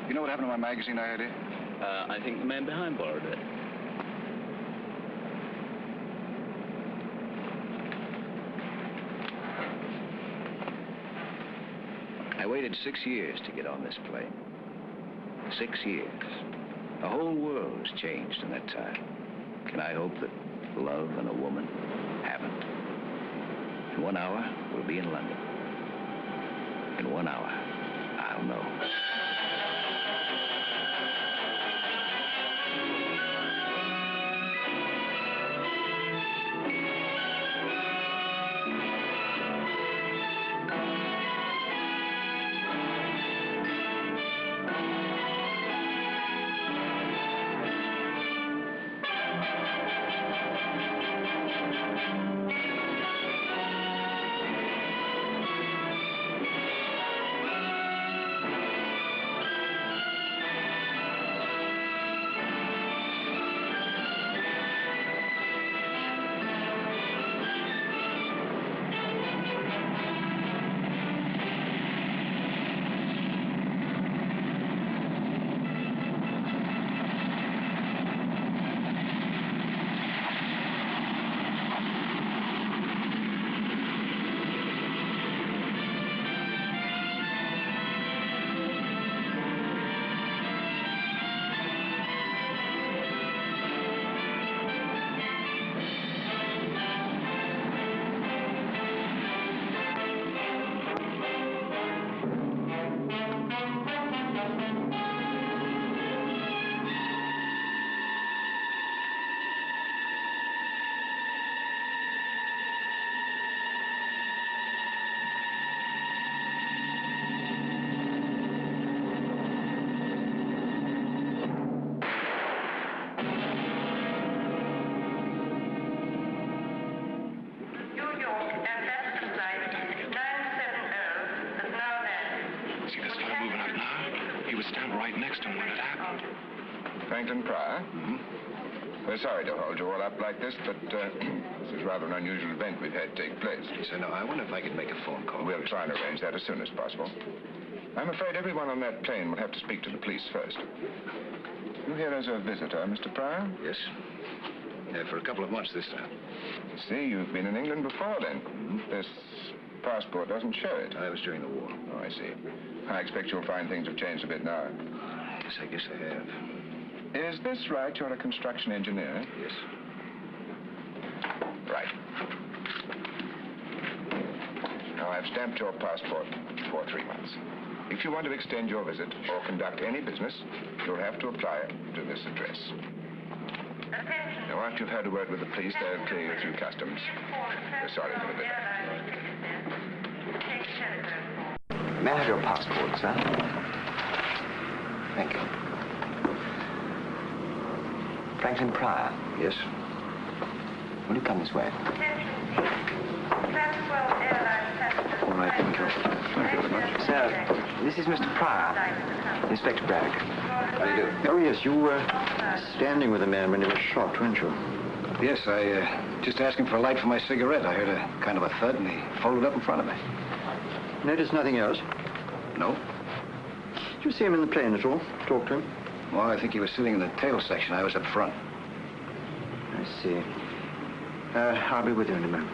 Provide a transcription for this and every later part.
You know what happened to my magazine I had here? I think the man behind borrowed it. I waited 6 years to get on this plane. 6 years. The whole world has changed in that time. Can I hope that love and a woman haven't? In 1 hour, we'll be in London. In 1 hour, I'll know. We're sorry to hold you all up like this, but this is rather an unusual event we've had take place. Yes, I know. I wonder if I could make a phone call. We'll try and arrange that as soon as possible. I'm afraid everyone on that plane will have to speak to the police first. You here as a visitor, Mr. Pryor? Yes. Yeah, for a couple of months this time. You see, you've been in England before then. This passport doesn't show it. I was during the war. Oh, I see. I expect you'll find things have changed a bit now. Yes, I guess they have. Is this right? You're a construction engineer? Yes. Right. Now, I've stamped your passport for 3 months. If you want to extend your visit or conduct any business, you'll have to apply to this address. Now, after you've had a word with the police, they'll clear you through customs. We're sorry for the delay. May I have your passport, sir? Thank you. Franklin Pryor. Yes? Will you come this way? All right, thank you. Thank you very much. Sir, this is Mr. Pryor, Inspector Bragg. How do you do? Oh, yes, you were standing with a man when he was shot, weren't you? Yes, I just asked him for a light for my cigarette. I heard a kind of a thud, and he folded up in front of me. Noticed nothing else? No? Did you see him in the plane at all? Talk to him? Well, I think he was sitting in the tail section. I was up front. I see. I'll be with you in a moment.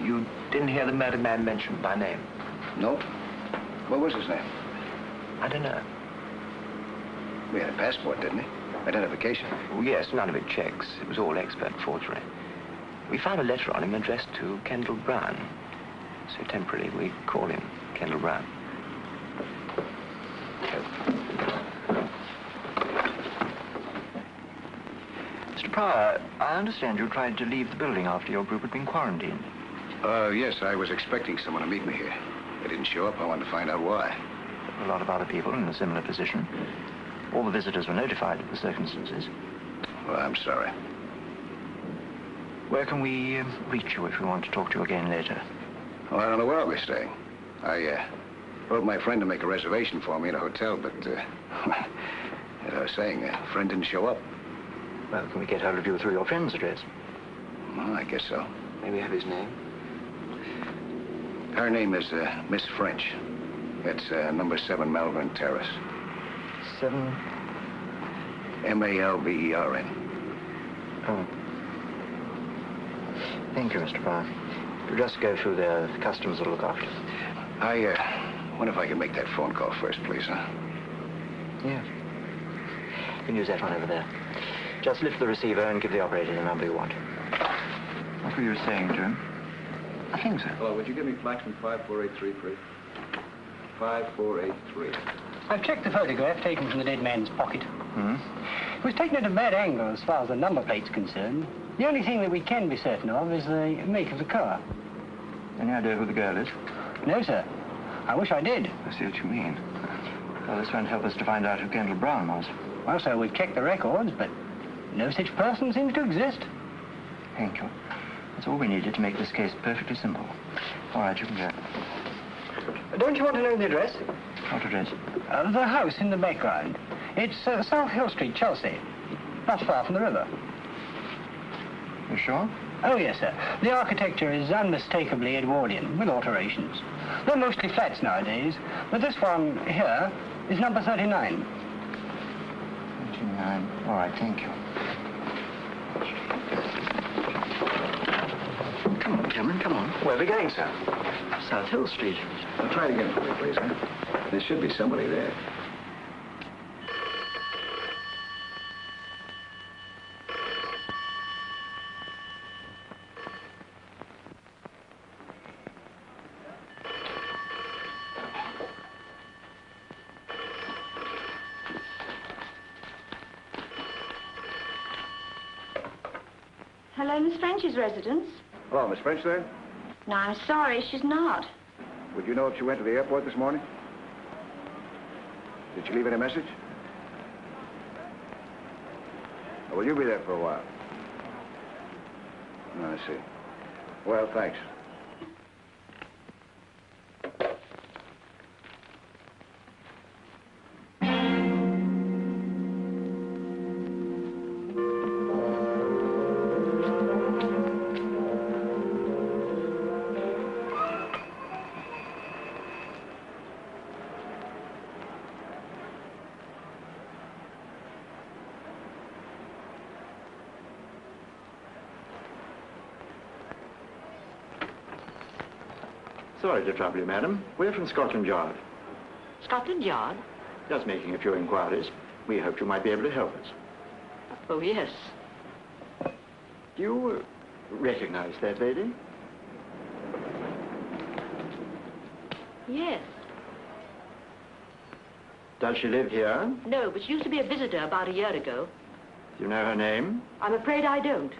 You didn't hear the murdered man mentioned by name? Nope. What was his name? I don't know. We had a passport, didn't he? Identification. Oh, yes, none of it checks. It was all expert forgery. We found a letter on him addressed to Kendall Brown. So temporarily, we call him Kendall Brown. Mr. Pryor, I understand you tried to leave the building after your group had been quarantined. Yes, I was expecting someone to meet me here. They didn't show up. I wanted to find out why. There were a lot of other people in a similar position. All the visitors were notified of the circumstances. Well, I'm sorry. Where can we reach you if we want to talk to you again later? Well, I don't know where I'll be staying. I wrote my friend to make a reservation for me in a hotel, but, as I was saying, a friend didn't show up. Well, can we get hold of you through your friend's address? Well, I guess so. May we have his name? Her name is Miss French. It's number 7 Malvern Terrace. 7... Malvern. Oh. Thank you, Mr. Brown. You'll just go through the customs will look after. I wonder if I can make that phone call first, please, huh? Yeah. You can use that one over there. Just lift the receiver and give the operator the number you want. What were you saying, Jim? Nothing, sir. Hello, would you give me Flaxman 5483, please? 5483. I've checked the photograph taken from the dead man's pocket. Hmm? It was taken at a bad angle as far as the number plate's concerned. The only thing that we can be certain of is the make of the car. Any idea who the girl is? No, sir. I wish I did. I see what you mean. Well, this won't help us to find out who Kendall Brown was. Well, sir, we've checked the records, but no such person seems to exist. Thank you. That's all we needed to make this case perfectly simple. All right, you can go. Don't you want to know the address? What address? The house in the background. It's South Hill Street, Chelsea. Not far from the river. You sure? Oh, yes, sir. The architecture is unmistakably Edwardian, with alterations. They're mostly flats nowadays, but this one here is number 39. 39. All right, thank you. Come on, Cameron, come on. Where are we going, sir? South Hill Street. Well, try it again for me, please, huh? There should be somebody there. Hello, Miss French's residence. Hello, Miss French there? No, I'm sorry, she's not. Would you know if she went to the airport this morning? Did she leave any message? Or will you be there for a while? No, I see. Well, thanks. Sorry to trouble you, madam. We're from Scotland Yard. Scotland Yard? Just making a few inquiries. We hoped you might be able to help us. Oh, yes. Do you recognize that lady? Yes. Does she live here? No, but she used to be a visitor about a year ago. Do you know her name? I'm afraid I don't.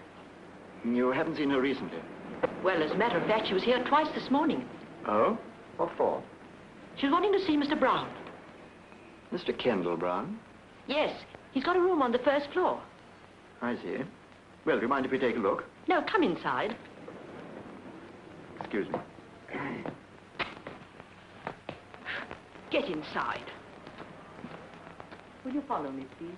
You haven't seen her recently? Well, as a matter of fact, she was here twice this morning. Oh? What for? She was wanting to see Mr. Brown. Mr. Kendall Brown? Yes, he's got a room on the first floor. I see. Well, do you mind if we take a look? No, come inside. Excuse me. Get inside. Will you follow me, please?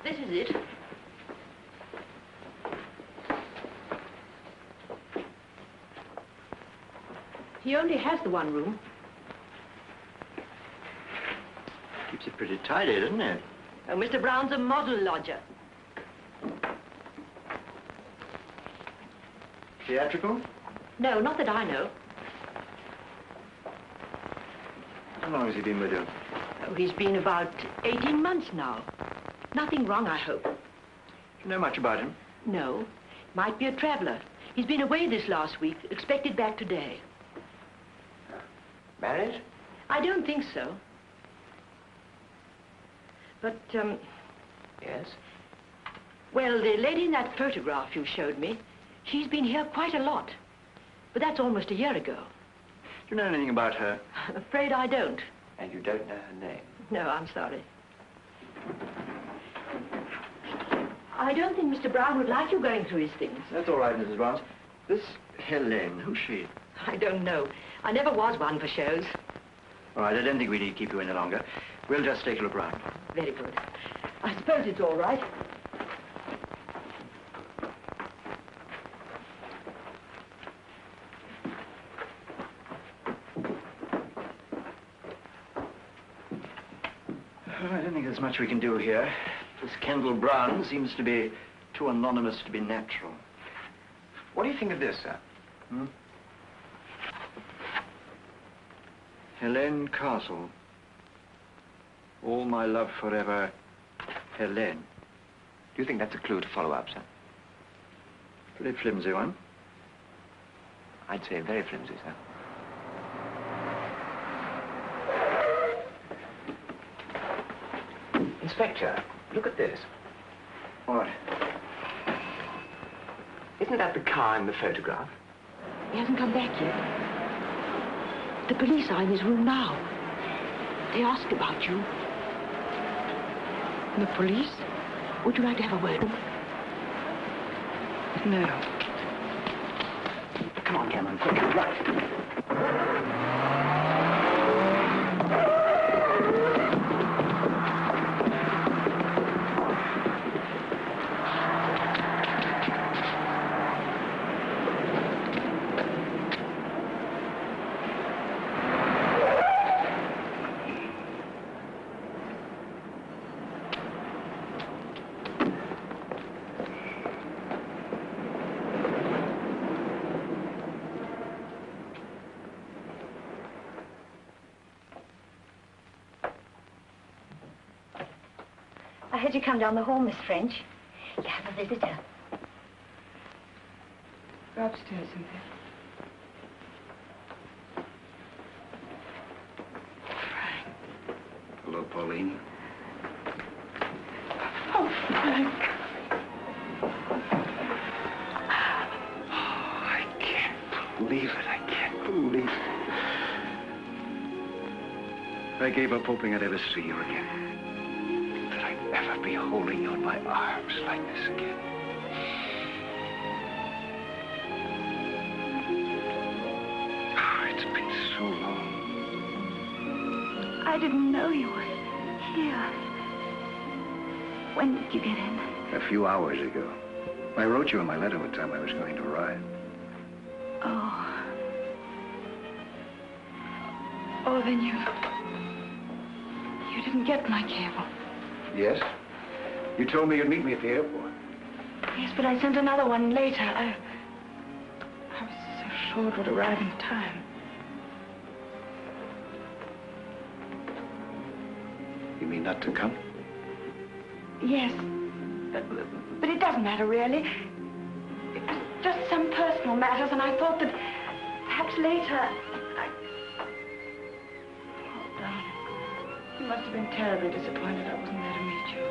This is it. He only has the one room. Keeps it pretty tidy, doesn't it? Oh, Mr. Brown's a model lodger. Theatrical? No, not that I know. How long has he been with you? Oh, he's been about 18 months now. Nothing wrong, I hope. Do you know much about him? No. Might be a traveler. He's been away this last week, expected back today. Married? I don't think so. But, Yes. well, the lady in that photograph you showed me, she's been here quite a lot. But that's almost a year ago. Do you know anything about her? I'm afraid I don't. And you don't know her name? No, I'm sorry. I don't think Mr. Brown would like you going through his things. That's all right, Mrs. Barnes. This Helene, who's she? I don't know. I never was one for shows. All right, I don't think we need to keep you any longer. We'll just take a look around. Very good. I suppose it's all right. I don't think there's much we can do here. This Kendall Brown seems to be too anonymous to be natural. What do you think of this, sir? Hmm? Helene Castle. All my love forever, Helene. Do you think that's a clue to follow up, sir? Pretty flimsy one. I'd say very flimsy, sir. Inspector, look at this. What? Isn't that the car in the photograph? He hasn't come back yet. The police are in his room now. They ask about you. The police? Would you like to have a word? No. Come on, Cameron, quick, right. I heard you come down the hall, Miss French. You have a visitor. Go upstairs, Cynthia. Hello, Pauline. Oh, Frank. I can't believe it. I can't believe it. I gave up hoping I'd ever see you again. That I'd ever be holding you in my arms like this again. Oh, it's been so long. I didn't know you were here. When did you get in? A few hours ago. I wrote you in my letter what time I was going to arrive. Oh. Oh, then you didn't get my cable. Yes? You told me you'd meet me at the airport. Yes, but I sent another one later. I was so sure it would arrive in time. You mean not to come? Yes, but it doesn't matter, really. It was just some personal matters, and I thought that perhaps later Oh, darling, you must have been terribly disappointed I wasn't there to meet you.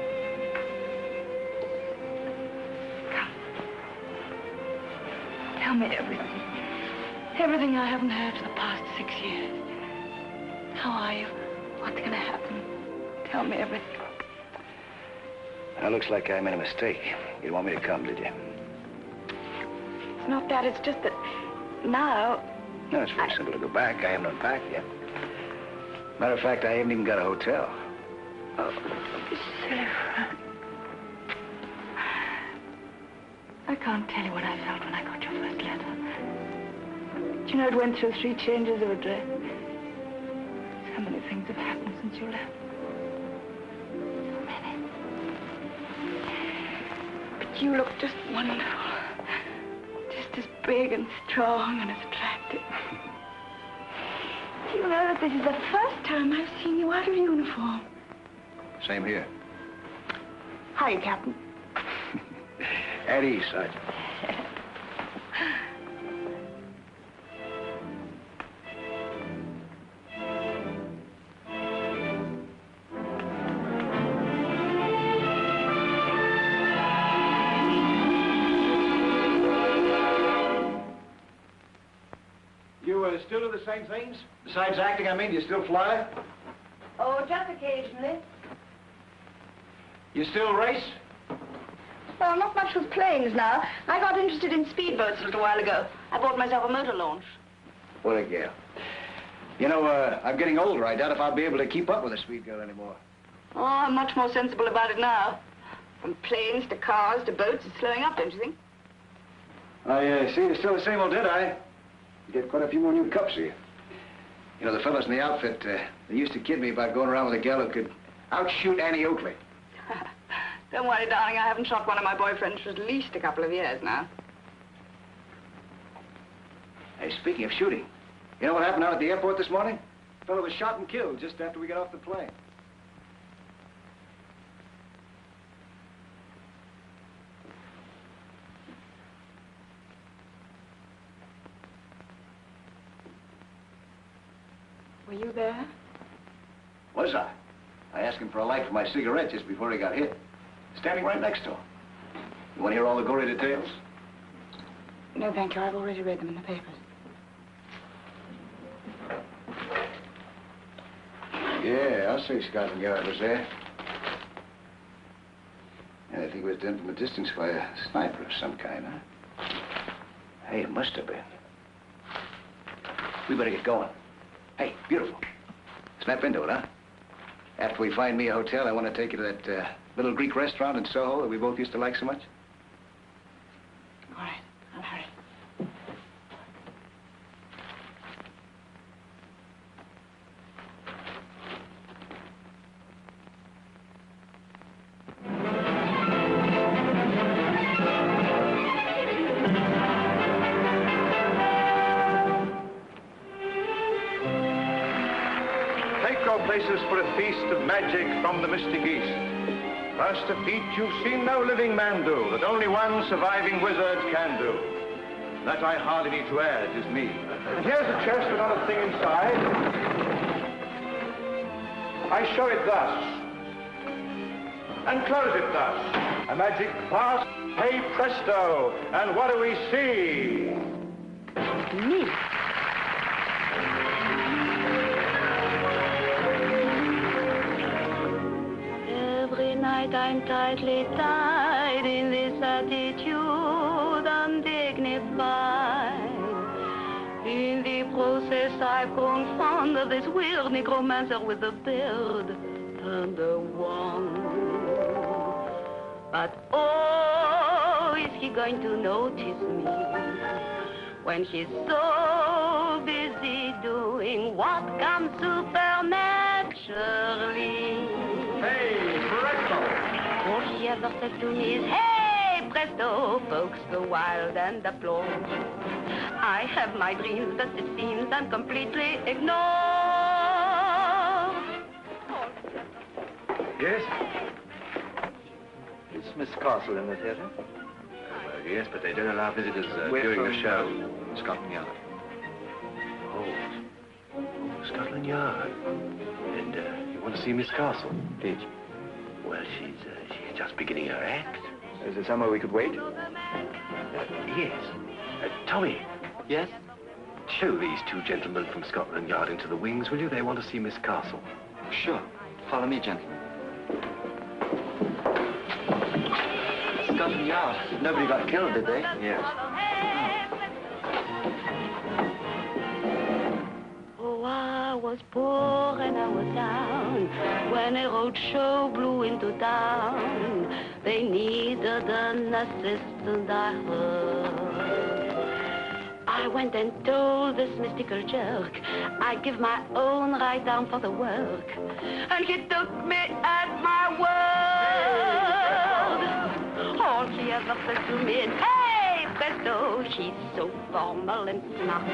Come. Tell me everything. Everything I haven't heard for the past 6 years. How are you? What's going to happen? Tell me everything. Now, looks like I made a mistake. You didn't want me to come, did you? It's not that. It's just that now... No, it's very simple to go back. I haven't unpacked yet. Matter of fact, I haven't even got a hotel. Oh, don't be silly, Frank. I can't tell you what I felt when I got your first letter. Do you know it went through 3 changes of address? So many things have happened since you left. So many. But you look just wonderful. Just as big and strong and as attractive. Do you know that this is the first time I've seen you out of uniform? Same here. Hi, Captain. At ease, Sergeant. You still do the same things? Besides acting, I mean, do you still fly? Oh, just occasionally. You still race? Well, not much with planes now. I got interested in speedboats a little while ago. I bought myself a motor launch. What a gal. You know, I'm getting older. I doubt if I'll be able to keep up with a speed girl anymore. Oh, I'm much more sensible about it now. From planes to cars to boats, it's slowing up, don't you think? I see you're still the same old Deadeye. You get quite a few more new cups here. You know, the fellows in the outfit, they used to kid me about going around with a gal who could outshoot Annie Oakley. Don't worry, darling. I haven't shot one of my boyfriends for at least a couple of years now. Hey, speaking of shooting, you know what happened out at the airport this morning? A fellow was shot and killed just after we got off the plane. Were you there? Was I? I asked him for a light for my cigarette just before he got hit. Standing right next to him. You want to hear all the gory details? No, thank you. I've already read them in the papers. Yeah, I'll say Scotland Yard was there. And I think it was done from a distance by a sniper of some kind, huh? Hey, it must have been. We better get going. Hey, beautiful. Snap into it, huh? After we find me a hotel, I want to take you to that little Greek restaurant in Soho that we both used to like so much. All right, I'll hurry. Places for a feast of magic from the mystic East. First a feat you've seen no living man do, that only one surviving wizard can do. That I hardly need to add is me. And here's a chest with not a thing inside. I show it thus, and close it thus. A magic pass, hey presto, and what do we see? Me. Every night I'm tightly tied in this attitude, undignified. In the process I've confounded this weird necromancer with a beard and a wand. But oh, is he going to notice me when she's so busy doing what comes supernaturally? Hey, presto! All she ever says to me is, hey, presto! Folks go wild and applaud. I have my dreams, but it seems I'm completely ignored. Yes? Is Miss Castle in the theatre? Well, yes, but they don't allow visitors during the show. Scotland Yard. Oh, Scotland Yard. And you want to see Miss Castle? Did Well, she's just beginning her act. Is there somewhere we could wait? Yes. Tommy. Yes? Show these two gentlemen from Scotland Yard into the wings, will you? They want to see Miss Castle. Sure. Follow me, gentlemen. Scotland Yard. Nobody got killed, did they? Yes. Oh, I was poor and I was down when a road show blew into town. They needed an assistant, I heard. I went and told this mystical jerk I'd give my own right arm for the work. And he took me at my word. All she ever said to me is, hey, presto, she's so formal and smart.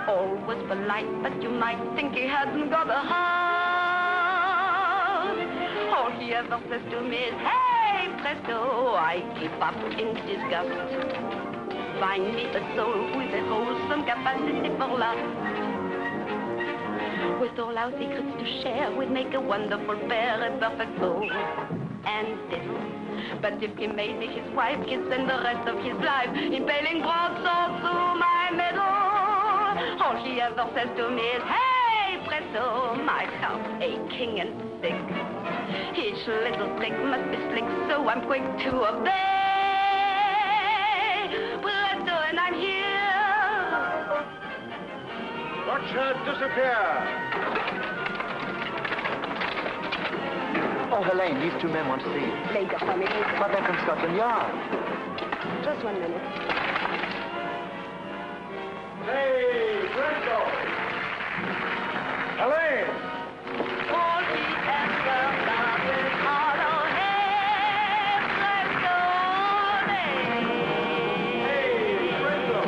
Always polite, but you might think he hadn't got a heart. All he ever says to me is, hey, presto, I keep up in disgust. Find me a soul with a wholesome capacity for love. With all our secrets to share, we'd make a wonderful pair, a perfect soul. And this. But if he made me his wife, he'd spend the rest of his life impaling broadswords through my middle. All she ever says to me is, hey, presto, my heart's aching and sick. Each little trick must be slick, so I'm quick to obey. Presto, and I'm here. Watch her disappear. Oh, Helene, these two men want to see you. Later, for me, later. But they're from Scotland Yard. Just 1 minute. Hey, Brendo! Helene! For the emperor will follow him. Presto, Hey, Brendo!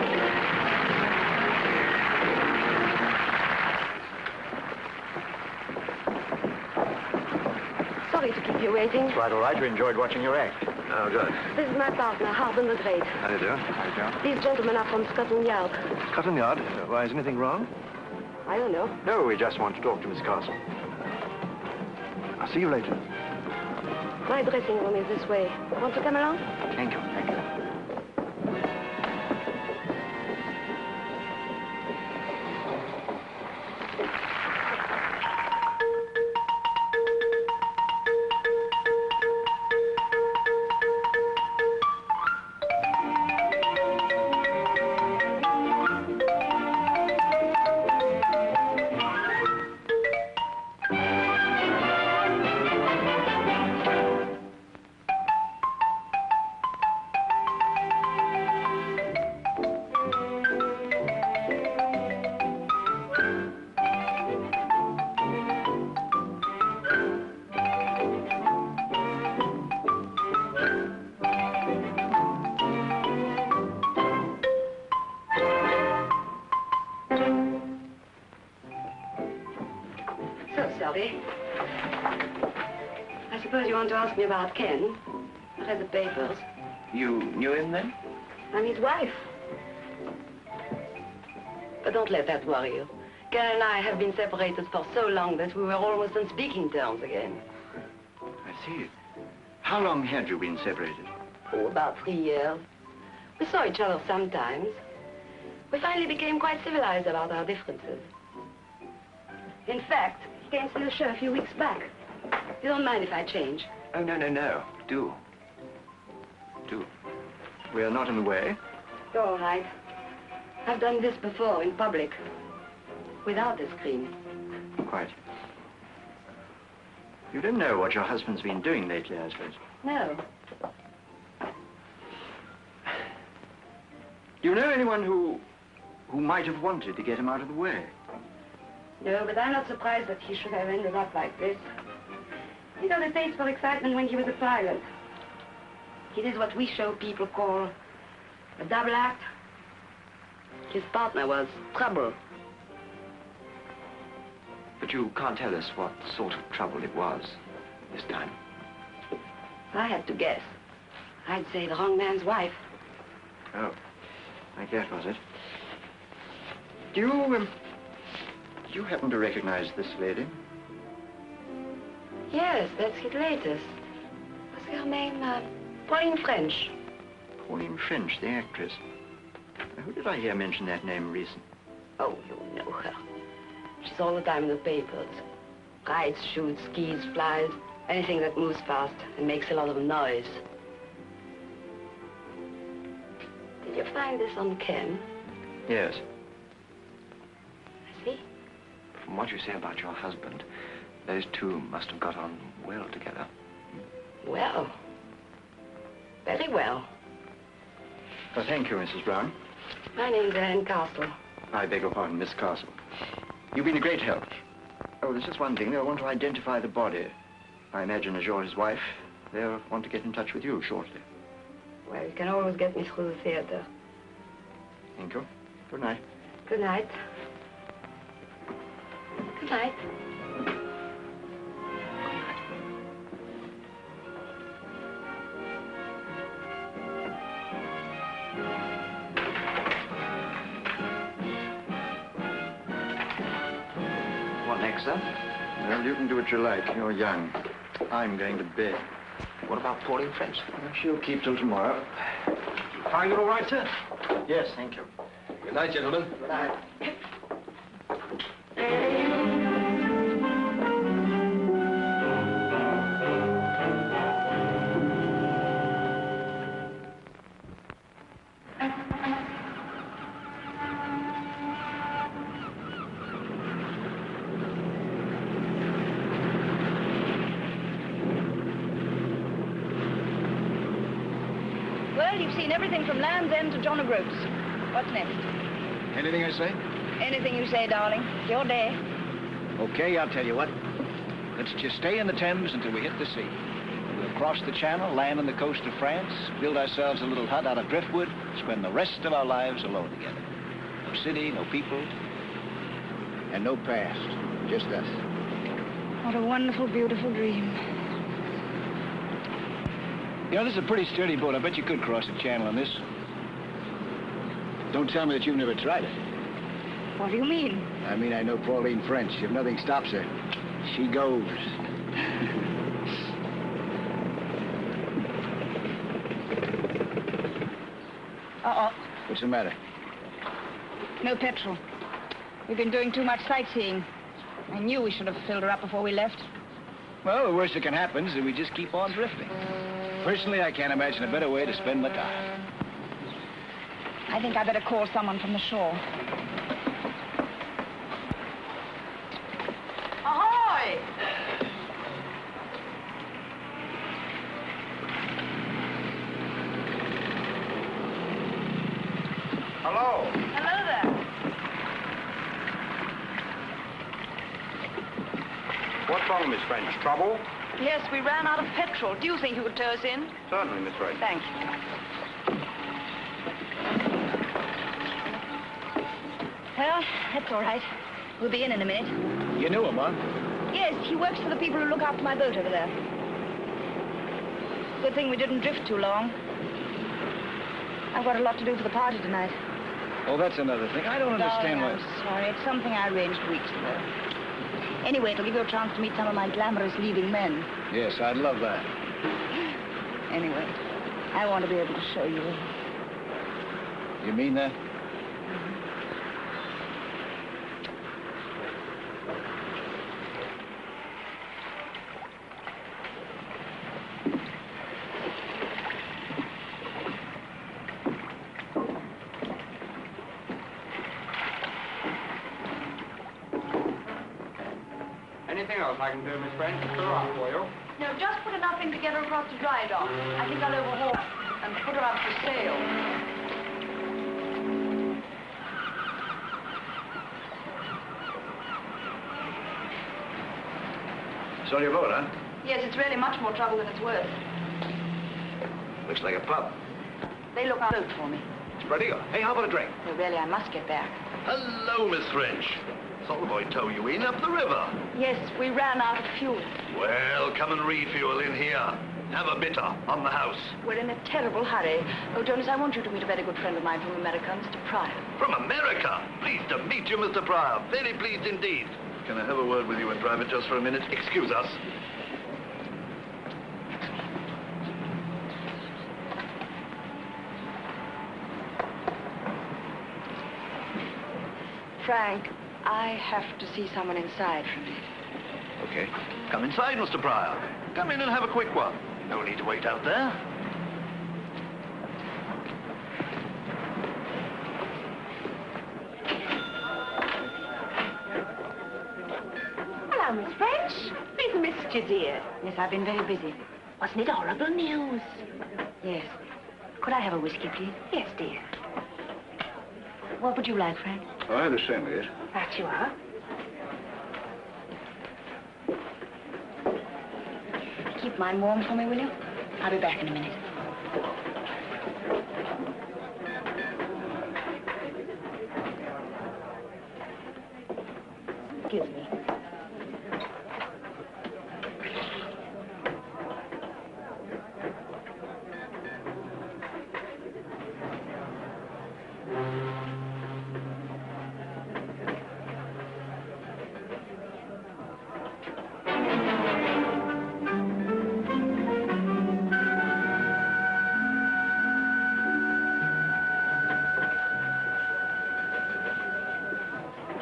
Sorry to keep you waiting. It's right, all right. You enjoyed watching your act. Oh, good. This is my partner, Harbin the Great. How do you do? How do you do? These gentlemen are from Scotland Yard. Scotland Yard? Why, is anything wrong? I don't know. No, we just want to talk to Miss Castle. I'll see you later. My dressing room is this way. Want to come along? Thank you. Thank you. I suppose you want to ask me about Ken. I read the papers. You knew him then? I'm his wife. But don't let that worry you. Ken and I have been separated for so long that we were almost on speaking terms again. I see. How long had you been separated? Oh, about 3 years. We saw each other sometimes. We finally became quite civilized about our differences. In fact, he came to the show a few weeks back. You don't mind if I change? Oh, no, no, no. Do. Do. We are not in the way. You're all right. I've done this before in public. Without a screen. Quite. You don't know what your husband's been doing lately, I suppose. No. Do you know anyone who might have wanted to get him out of the way? No, but I'm not surprised that he should have ended up like this. He got a taste for excitement when he was a pilot. He did what we show people call a double act. His partner was trouble. But you can't tell us what sort of trouble it was this time. I had to guess. I'd say the wrong man's wife. Oh, like that was it. Do you happen to recognize this lady? Yes, that's his latest. What's her name? Pauline French. Pauline French, the actress. Who did I hear mention that name recently? Oh, you know her. She's all the time in the papers. Rides, shoots, skis, flies, anything that moves fast and makes a lot of noise. Did you find this on Ken? Yes. I see. From what you say about your husband, those two must have got on well together. Well. Very well. Well, thank you, Mrs. Brown. My name's Anne Castle. I beg your pardon, Miss Castle. You've been a great help. Oh, there's just one thing. They'll want to identify the body. I imagine as you're his wife, they'll want to get in touch with you shortly. Well, you can always get me through the theater. Thank you. Good night. Good night. Good night. What next, sir? Well, you can do what you like. You're young. I'm going to bed. What about Pauline French? Well, she'll keep till tomorrow. Find it all right, sir? Yes, thank you. Good night, gentlemen. Good night. Well, you've seen everything from Land's End to John O'Groats. What's next? Anything I say? Anything you say, darling. It's your day. Okay, I'll tell you what. Let's just stay in the Thames until we hit the sea. We'll cross the channel, land on the coast of France, build ourselves a little hut out of driftwood, spend the rest of our lives alone together. No city, no people, and no past. Just us. What a wonderful, beautiful dream. You know, this is a pretty sturdy boat. I bet you could cross the channel on this. Don't tell me that you've never tried it. What do you mean? I mean, I know Pauline French. If nothing stops her, she goes. Uh-oh. What's the matter? No petrol. We've been doing too much sightseeing. I knew we should have filled her up before we left. Well, the worst that can happen is that we just keep on drifting. Personally, I can't imagine a better way to spend my time. I think I better call someone from the shore. Ahoy! Hello. Hello there. What's wrong, Miss French? Trouble? Yes, we ran out of petrol. Do you think you could tow us in? Certainly, Miss French. Thank you. Well, that's all right. We'll be in a minute. You knew him, huh? Yes, he works for the people who look after my boat over there. Good thing we didn't drift too long. I've got a lot to do for the party tonight. Oh, that's another thing. I don't understand Darling, why... I'm sorry. It's something I arranged weeks ago. Anyway, it'll give you a chance to meet some of my glamorous leading men. Yes, I'd love that. Anyway, I want to be able to show you. You mean that? Anything else I can do, Miss French? Fill her up for you. No, just put enough in to get her across the dry dock. I think I'll overhaul and put her up for sale. It's on your boat, huh? Yes, it's really much more trouble than it's worth. Looks like a pub. They look out for me. Spread eagle. Hey, how about a drink? So really, I must get back. Hello, Miss French. Saw the boy tow you in up the river. Yes, we ran out of fuel. Well, come and refuel in here. Have a bitter on the house. We're in a terrible hurry. Oh, Jonas, I want you to meet a very good friend of mine from America, Mr. Pryor. From America? Pleased to meet you, Mr. Pryor. Very pleased indeed. Can I have a word with you in private just for a minute? Excuse us. Frank, I have to see someone inside for a minute. Okay. Come inside, Mr. Pryor. Come in and have a quick one. No need to wait out there. Hello, Miss French. We've missed you, dear. Yes, I've been very busy. Wasn't it horrible news? Yes. Could I have a whiskey, please? Yes, dear. What would you like, Frank? Oh, I have the same, yes. That you are. Keep mine warm for me, will you? I'll be back in a minute. Excuse me.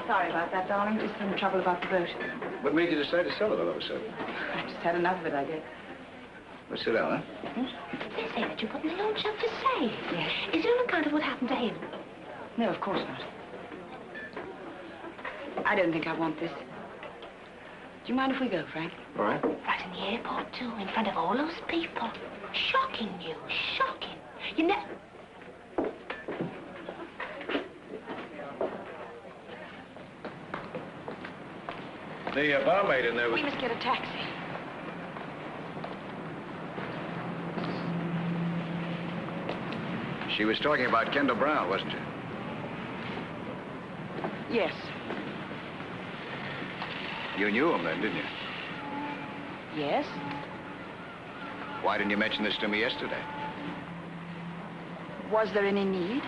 Sorry about that, darling. Just some trouble about the boat. What made you decide to sell it all of a sudden? I just had enough of it, I guess. Well, sit down, huh? They say that you've got an old chap to say. Yes. Is it on account of what happened to him? No, of course not. I don't think I want this. Do you mind if we go, Frank? All right. Right in the airport, too, in front of all those people. Shocking news, shocking. You know... The barmaid in there was... We must get a taxi. She was talking about Kendall Brown, wasn't she? Yes. You knew him then, didn't you? Yes? Why didn't you mention this to me yesterday? Was there any need?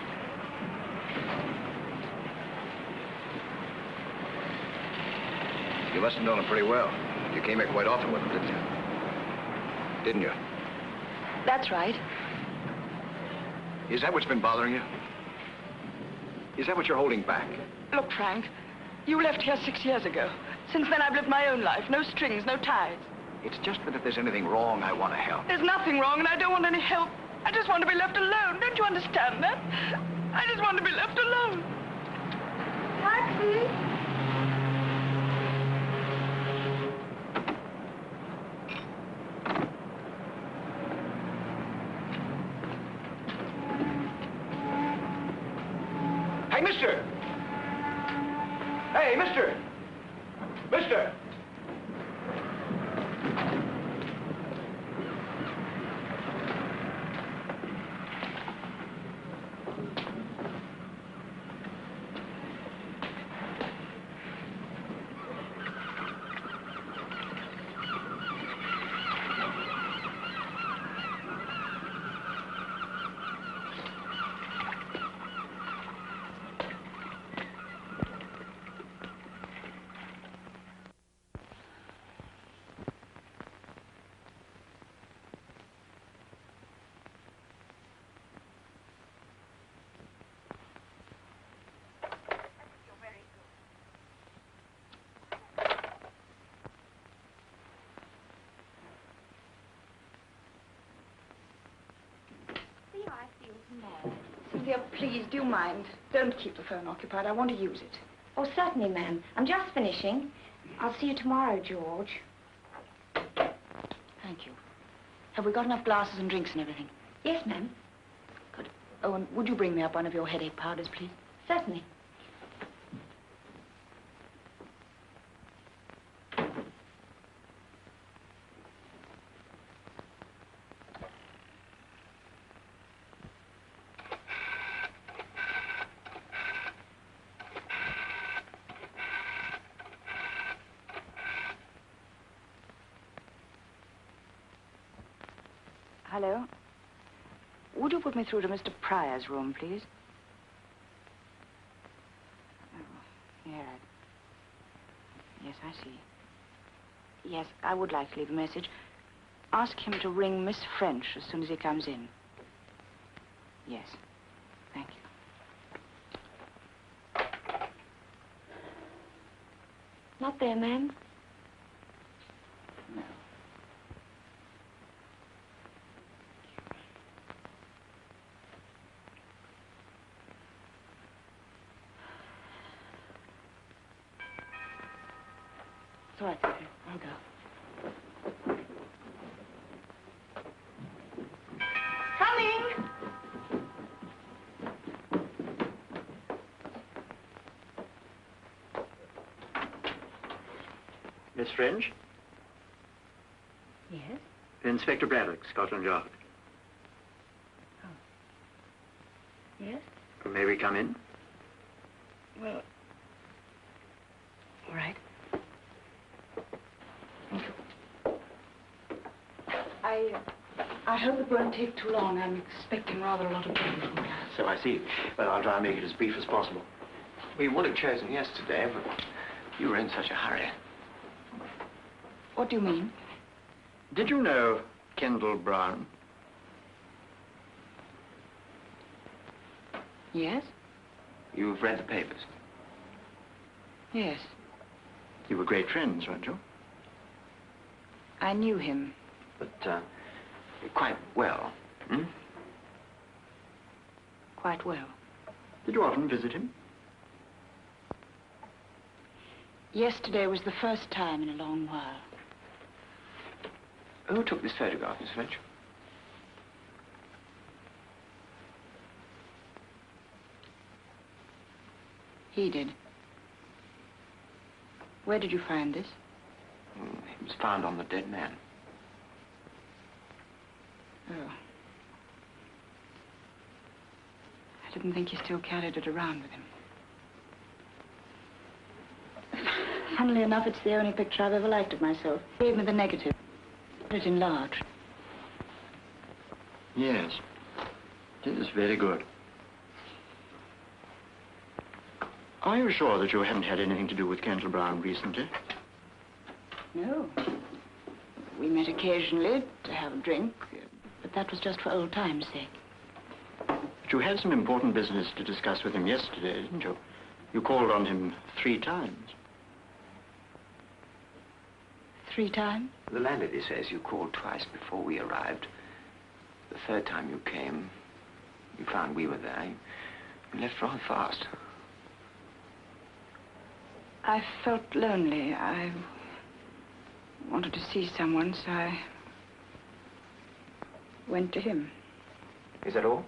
You must have known him pretty well. You came here quite often with him, didn't you? Didn't you? That's right. Is that what's been bothering you? Is that what you're holding back? Look, Frank, you left here 6 years ago. Since then, I've lived my own life. No strings, no ties. It's just that if there's anything wrong, I want to help. There's nothing wrong, and I don't want any help. I just want to be left alone. Don't you understand that? I just want to be left alone. Taxi! Hey, mister! Hey, mister! Mister! Cynthia, please, do you mind? Don't keep the phone occupied. I want to use it. Oh, certainly, ma'am. I'm just finishing. I'll see you tomorrow, George. Thank you. Have we got enough glasses and drinks and everything? Yes, ma'am. Good. Oh, and would you bring me up one of your headache powders, please? Certainly. Hello? Would you put me through to Mr. Pryor's room, please? Oh, yeah. Yes, I see. Yes, I would like to leave a message. Ask him to ring Miss French as soon as he comes in. Yes. Thank you. Not there, ma'am. No. It's all right, Cynthia. I'll go. Coming! Miss French? Yes? Inspector Braddock, Scotland Yard. Yes? May we come in? Well, all right. I hope it won't take too long. I'm expecting rather a lot of people from here. So I see. Well, I'll try and make it as brief as possible. We would have chosen yesterday, but you were in such a hurry. What do you mean? Did you know Kendall Brown? Yes? You've read the papers? Yes. You were great friends, weren't you? I knew him. But, quite well, hmm? Quite well. Did you often visit him? Yesterday was the first time in a long while. Who took this photograph, Miss French? He did. Where did you find this? It was found on the dead man. Oh. I didn't think he still carried it around with him. Funnily enough, it's the only picture I've ever liked of myself. He gave me the negative. Put it in large. Yes. It is very good. Are you sure that you haven't had anything to do with Kendall Brown recently? No. We met occasionally to have a drink, but that was just for old time's sake. But you had some important business to discuss with him yesterday, didn't you? You called on him 3 times. 3 times? The landlady says you called twice before we arrived. The 3rd time you came, you found we were there. You left rather fast. I felt lonely. I wanted to see someone, so I went to him. Is that all?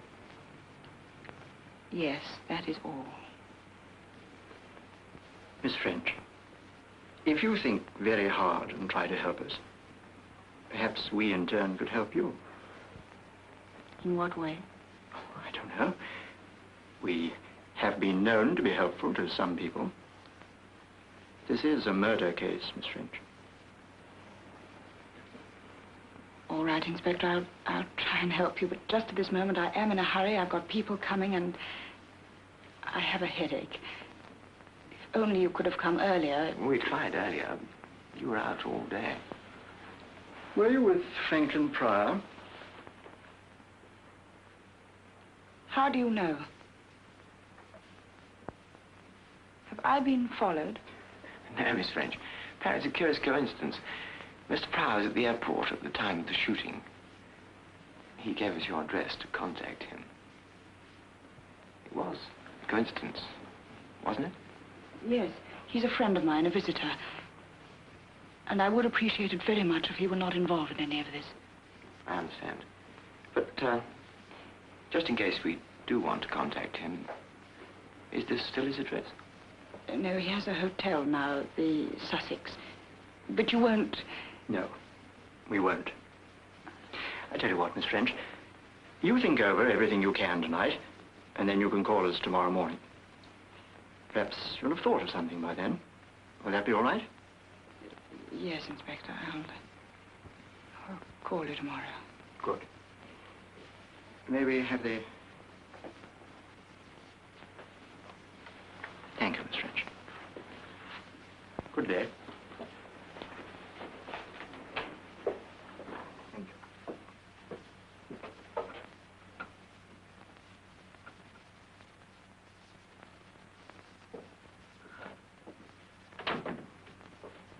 Yes, that is all. Miss French, if you think very hard and try to help us, perhaps we in turn could help you. In what way? Oh, I don't know. We have been known to be helpful to some people. This is a murder case, Miss French. All right, Inspector, I'll try and help you, but just at this moment I am in a hurry. I've got people coming and I have a headache. If only you could have come earlier. We tried earlier. You were out all day. Were you with Franklin Pryor? How do you know? Have I been followed? No, Miss French. Apparently it's a curious coincidence. Mr. Pryor was at the airport at the time of the shooting. He gave us your address to contact him. It was a coincidence, wasn't it? Yes. He's a friend of mine, a visitor. And I would appreciate it very much if he were not involved in any of this. I understand. But, just in case we do want to contact him, is this still his address? No, he has a hotel now, the Sussex. But you won't... No, we won't. I tell you what, Miss French, you think over everything you can tonight, and then you can call us tomorrow morning. Perhaps you'll have thought of something by then. Will that be all right? Yes, Inspector. I'll call you tomorrow. Good. May we have the... Thank you, Miss French. Good day. Thank you.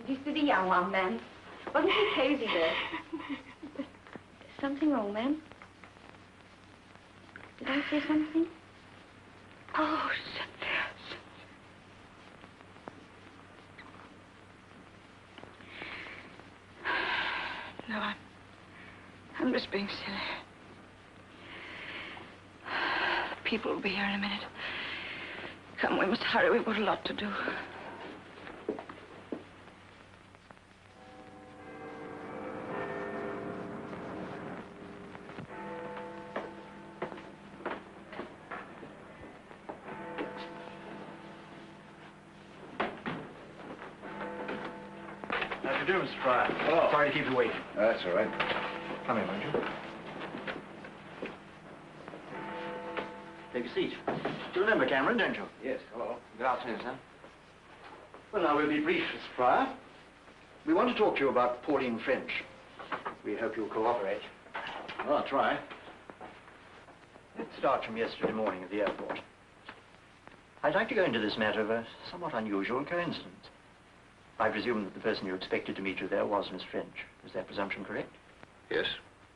Did you see the young one, ma'am? Wasn't he crazy there? Is something wrong, ma'am? Did I say something? Oh, no, I'm just being silly. The people will be here in a minute. Come, we must hurry. We've got a lot to do. How do you do, Mr. Pryor? Oh. Sorry to keep you waiting. That's all right. Come in, won't you? Take a seat. You remember Cameron, don't you? Yes, hello. Good afternoon, sir. Well, now, we'll be brief, Mr. Pryor. We want to talk to you about Pauline French. We hope you'll cooperate. Well, I'll try. Let's start from yesterday morning at the airport. I'd like to go into this matter of a somewhat unusual coincidence. I presume that the person you expected to meet you there was Miss French. Is that presumption correct? Yes.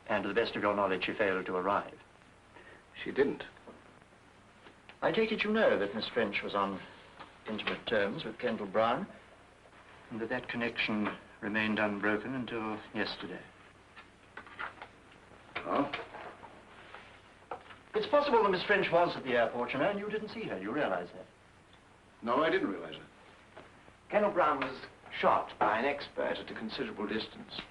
And to the best of your knowledge, she failed to arrive. She didn't. I take it you know that Miss French was on intimate terms with Kendall Brown, and that connection remained unbroken until yesterday. Oh? It's possible that Miss French was at the airport, you know, and you didn't see her. You realize that? No, I didn't realize it. Colonel Brown was shot by an expert at a considerable distance.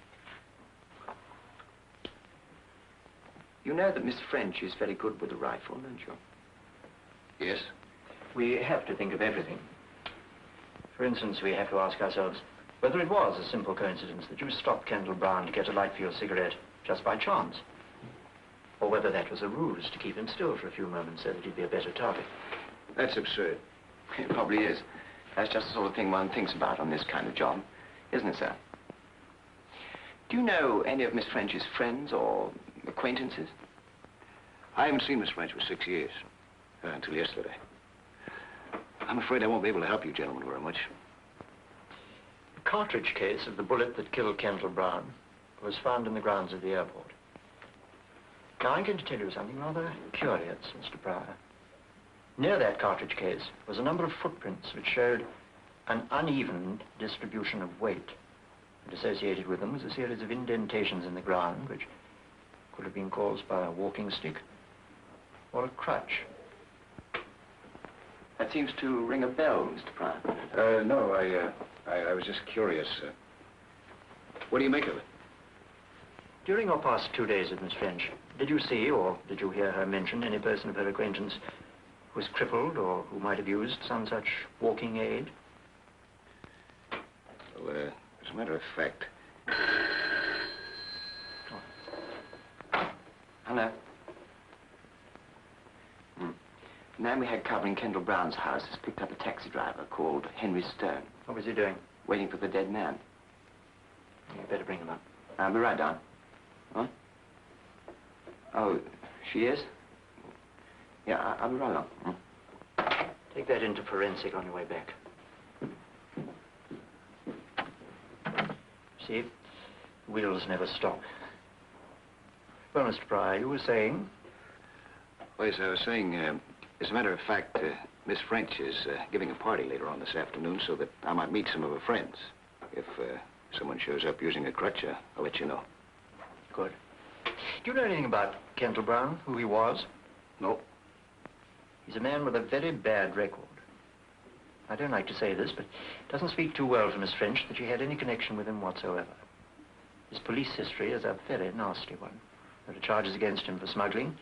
You know that Miss French is very good with a rifle, don't you? Yes? We have to think of everything. For instance, we have to ask ourselves whether it was a simple coincidence that you stopped Kendall Brown to get a light for your cigarette just by chance, or whether that was a ruse to keep him still for a few moments so that he'd be a better target. That's absurd. It probably is. That's just the sort of thing one thinks about on this kind of job, isn't it, sir? Do you know any of Miss French's friends or acquaintances? I haven't seen Miss French for 6 years, until yesterday. I'm afraid I won't be able to help you gentlemen very much. The cartridge case of the bullet that killed Kendall Brown was found in the grounds of the airport. Now, I'm going to tell you something rather curious, Mr. Pryor. Near that cartridge case was a number of footprints which showed an uneven distribution of weight. And associated with them was a series of indentations in the ground which could have been caused by a walking stick or a crutch. That seems to ring a bell, Mr. Pryor. No, I was just curious. What do you make of it? During your past 2 days with Miss French, did you see or did you hear her mention any person of her acquaintance who was crippled or who might have used some such walking aid? Well, as a matter of fact... Hello. The man we had covering Kendall Brown's house has picked up a taxi driver called Henry Stone. What was he doing? Waiting for the dead man. You better bring him up. I'll be right down. What? Oh, she is? Yeah, I'll be right along. Take that into forensic on your way back. See, wheels never stop. Well, Mr. Pryor, you were saying? Well, yes, I was saying, as a matter of fact, Miss French is giving a party later on this afternoon so that I might meet some of her friends. If someone shows up using a crutch, I'll let you know. Good. Do you know anything about Kendall Brown, who he was? No. He's a man with a very bad record. I don't like to say this, but it doesn't speak too well for Miss French that she had any connection with him whatsoever. His police history is a very nasty one. There are charges against him for smuggling,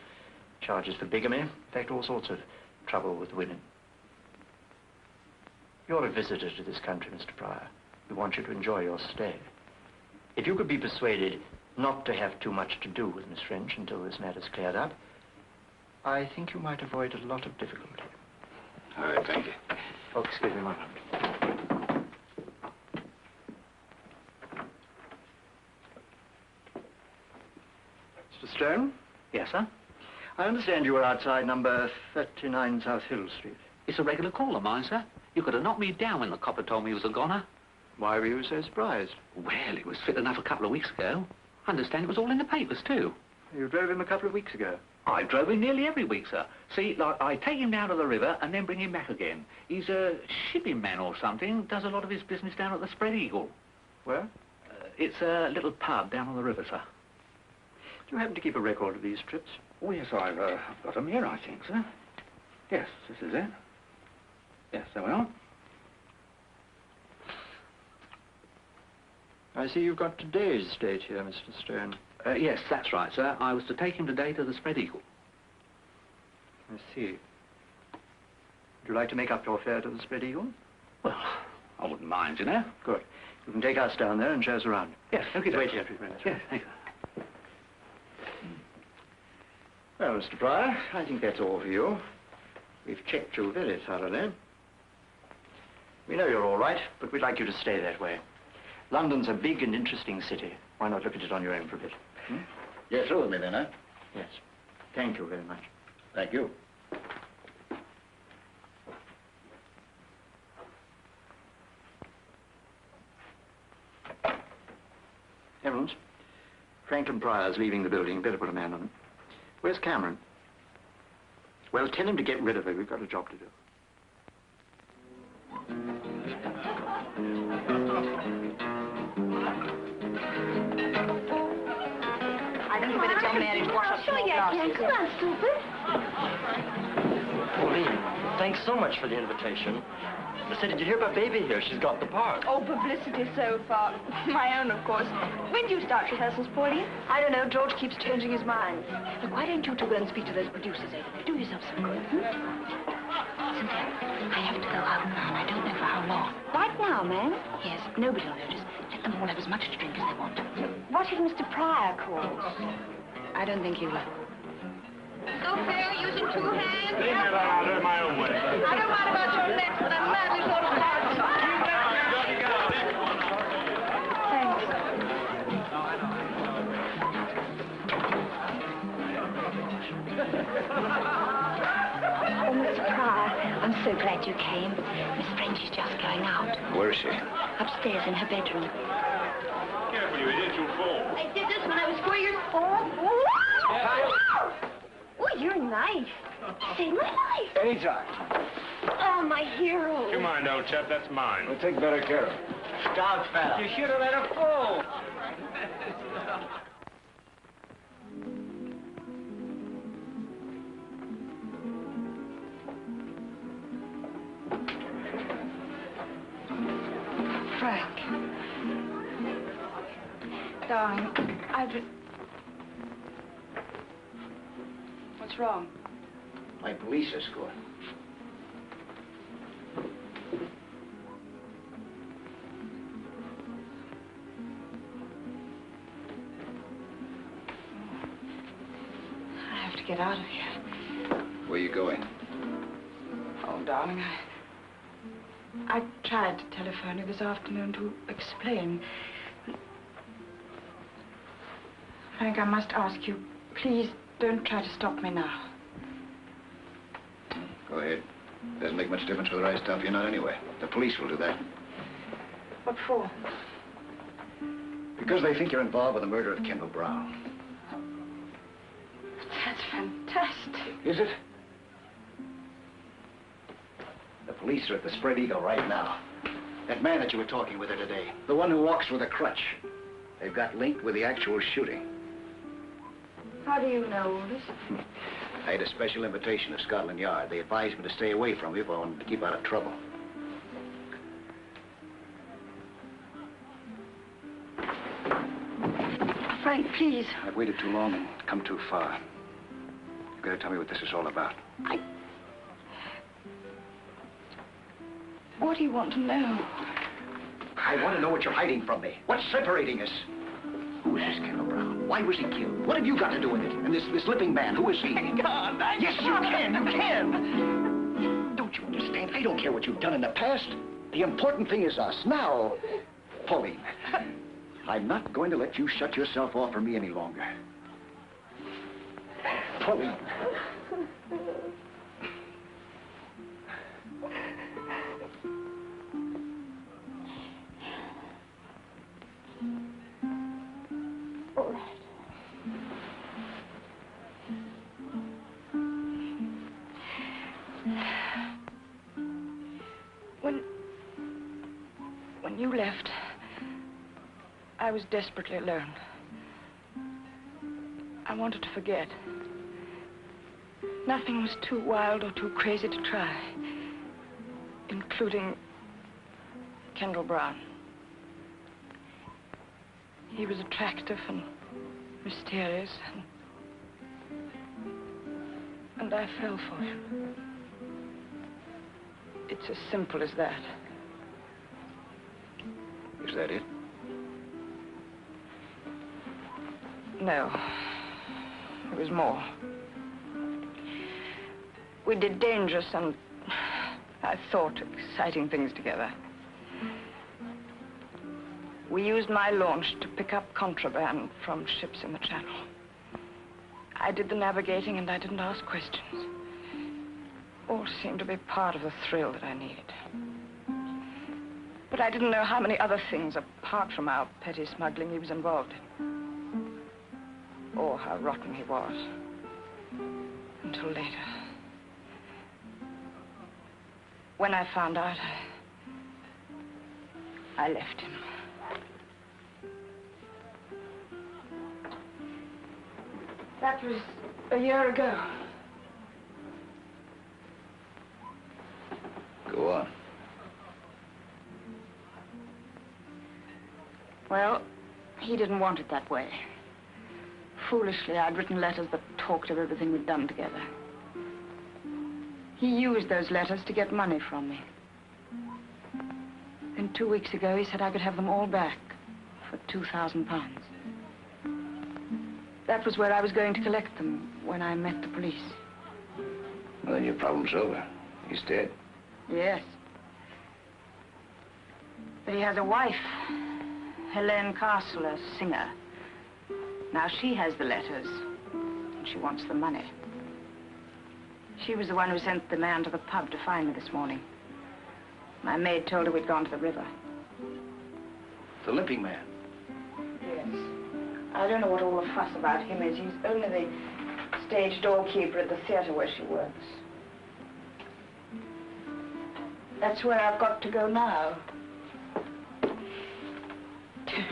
charges for bigamy, in fact, all sorts of trouble with women. You're a visitor to this country, Mr. Pryor. We want you to enjoy your stay. If you could be persuaded not to have too much to do with Miss French until this matter's cleared up, I think you might avoid a lot of difficulty. All right, thank you. Oh, excuse me one moment. Mr. Stone? Yes, sir? I understand you were outside number 39 South Hill Street. It's a regular call of mine, sir. You could have knocked me down when the copper told me he was a goner. Why were you so surprised? Well, it was fit enough a couple of weeks ago. I understand it was all in the papers, too. You drove him a couple of weeks ago. I drove him nearly every week, sir. See, like, I take him down to the river and then bring him back again. He's a shipping man or something, does a lot of his business down at the Spread Eagle. Where? It's a little pub down on the river, sir. Do you happen to keep a record of these trips? Oh, yes, I've got them here, I think, sir. Yes, this is it. Yes, there we are. I see you've got today's date here, Mr. Stone. Yes, that's right, sir. I was to take him today to the Spread Eagle. I see. Would you like to make up your fare to the Spread Eagle? Well, I wouldn't mind, you know. Good. You can take us down there and show us around. Yes, okay. Wait here 3 minutes. Yes, thank you. Well, Mr. Pryor, I think that's all for you. We've checked you very thoroughly. We know you're all right, but we'd like you to stay that way. London's a big and interesting city. Why not look at it on your own for a bit? Hmm? Yes, through with me then, huh? Yes. Thank you very much. Thank you. Evans, Franklin Pryor's leaving the building. Better put a man on him. Where's Cameron? Well, tell him to get rid of her. We've got a job to do. I think you better tell Mary to wash up some more glasses. Come on, stupid. Pauline, thanks so much for the invitation. I said, did you hear about Baby here? She's got the part. Oh, publicity so far. My own, of course. When do you start rehearsals, Pauline? I don't know. George keeps changing his mind. Look, why don't you two go and speak to those producers over there? Do yourself some good. Cynthia, I have to go out now, and I don't know for how long. Right now, ma'am? Yes, nobody will notice. Let them all have as much to drink as they want. What if Mr. Pryor calls? I don't think he will. So fair, using two hands. Leave me alone, I'll do it my own way. I don't mind about your legs, but I'm madly sort of tired. Oh, Mr. Pryor, I'm so glad you came. Miss French is just going out. Where is she? Upstairs in her bedroom. Careful, you idiot, you'll fall. I did this when I was 4 years old. Oh, you're nice. Saved my life. Anytime. Oh, my hero. You mind, old chap, that's mine. We'll take better care of it. Stop, fella. You should have let her fall. Frank. Darling, What's wrong? My police escort. I have to get out of here. Where are you going? Oh, darling, I tried to telephone you this afternoon to explain. Frank, I must ask you, please don't try to stop me now. Go ahead. Doesn't make much difference whether I stop you or not anyway. The police will do that. What for? Because they think you're involved with the murder of Kendall Brown. That's fantastic. Is it? The police are at the Spread Eagle right now. That man that you were talking with her today, the one who walks with a crutch. They've got linked with the actual shooting. How do you know all this? I had a special invitation to Scotland Yard. They advised me to stay away from you if I wanted to keep out of trouble. Frank, please. I've waited too long and come too far. You've got to tell me what this is all about. What do you want to know? I want to know what you're hiding from me. What's separating us? Who is this Kendall Brown? Why was he killed? What have you got to do with it? And this Limping man, who is he? God, yes, you can. You can. Don't you understand? I don't care what you've done in the past. The important thing is us. Now, Pauline, I'm not going to let you shut yourself off from me any longer. Pauline. All right. When you left, I was desperately alone. I wanted to forget. Nothing was too wild or too crazy to try, including Kendall Brown. He was attractive and mysterious, and I fell for him. It's as simple as that. Is that it? No. There was more. We did dangerous and, I thought, exciting things together. We used my launch to pick up contraband from ships in the Channel. I did the navigating and I didn't ask questions. All seemed to be part of the thrill that I needed. But I didn't know how many other things, apart from our petty smuggling, he was involved in. Or how rotten he was. Until later. When I found out, I left him. That was a year ago. Go on. Well, he didn't want it that way. Foolishly, I'd written letters that talked of everything we'd done together. He used those letters to get money from me. Then 2 weeks ago, he said I could have them all back for £2,000. That was where I was going to collect them when I met the police. Well, then your problem's over. He's dead. Yes. But he has a wife, Helene Castle, a singer. Now she has the letters, and she wants the money. She was the one who sent the man to the pub to find me this morning. My maid told her we'd gone to the river. The Limping man. Yes. I don't know what all the fuss about him is. He's only the stage doorkeeper at the theater where she works. That's where I've got to go now. To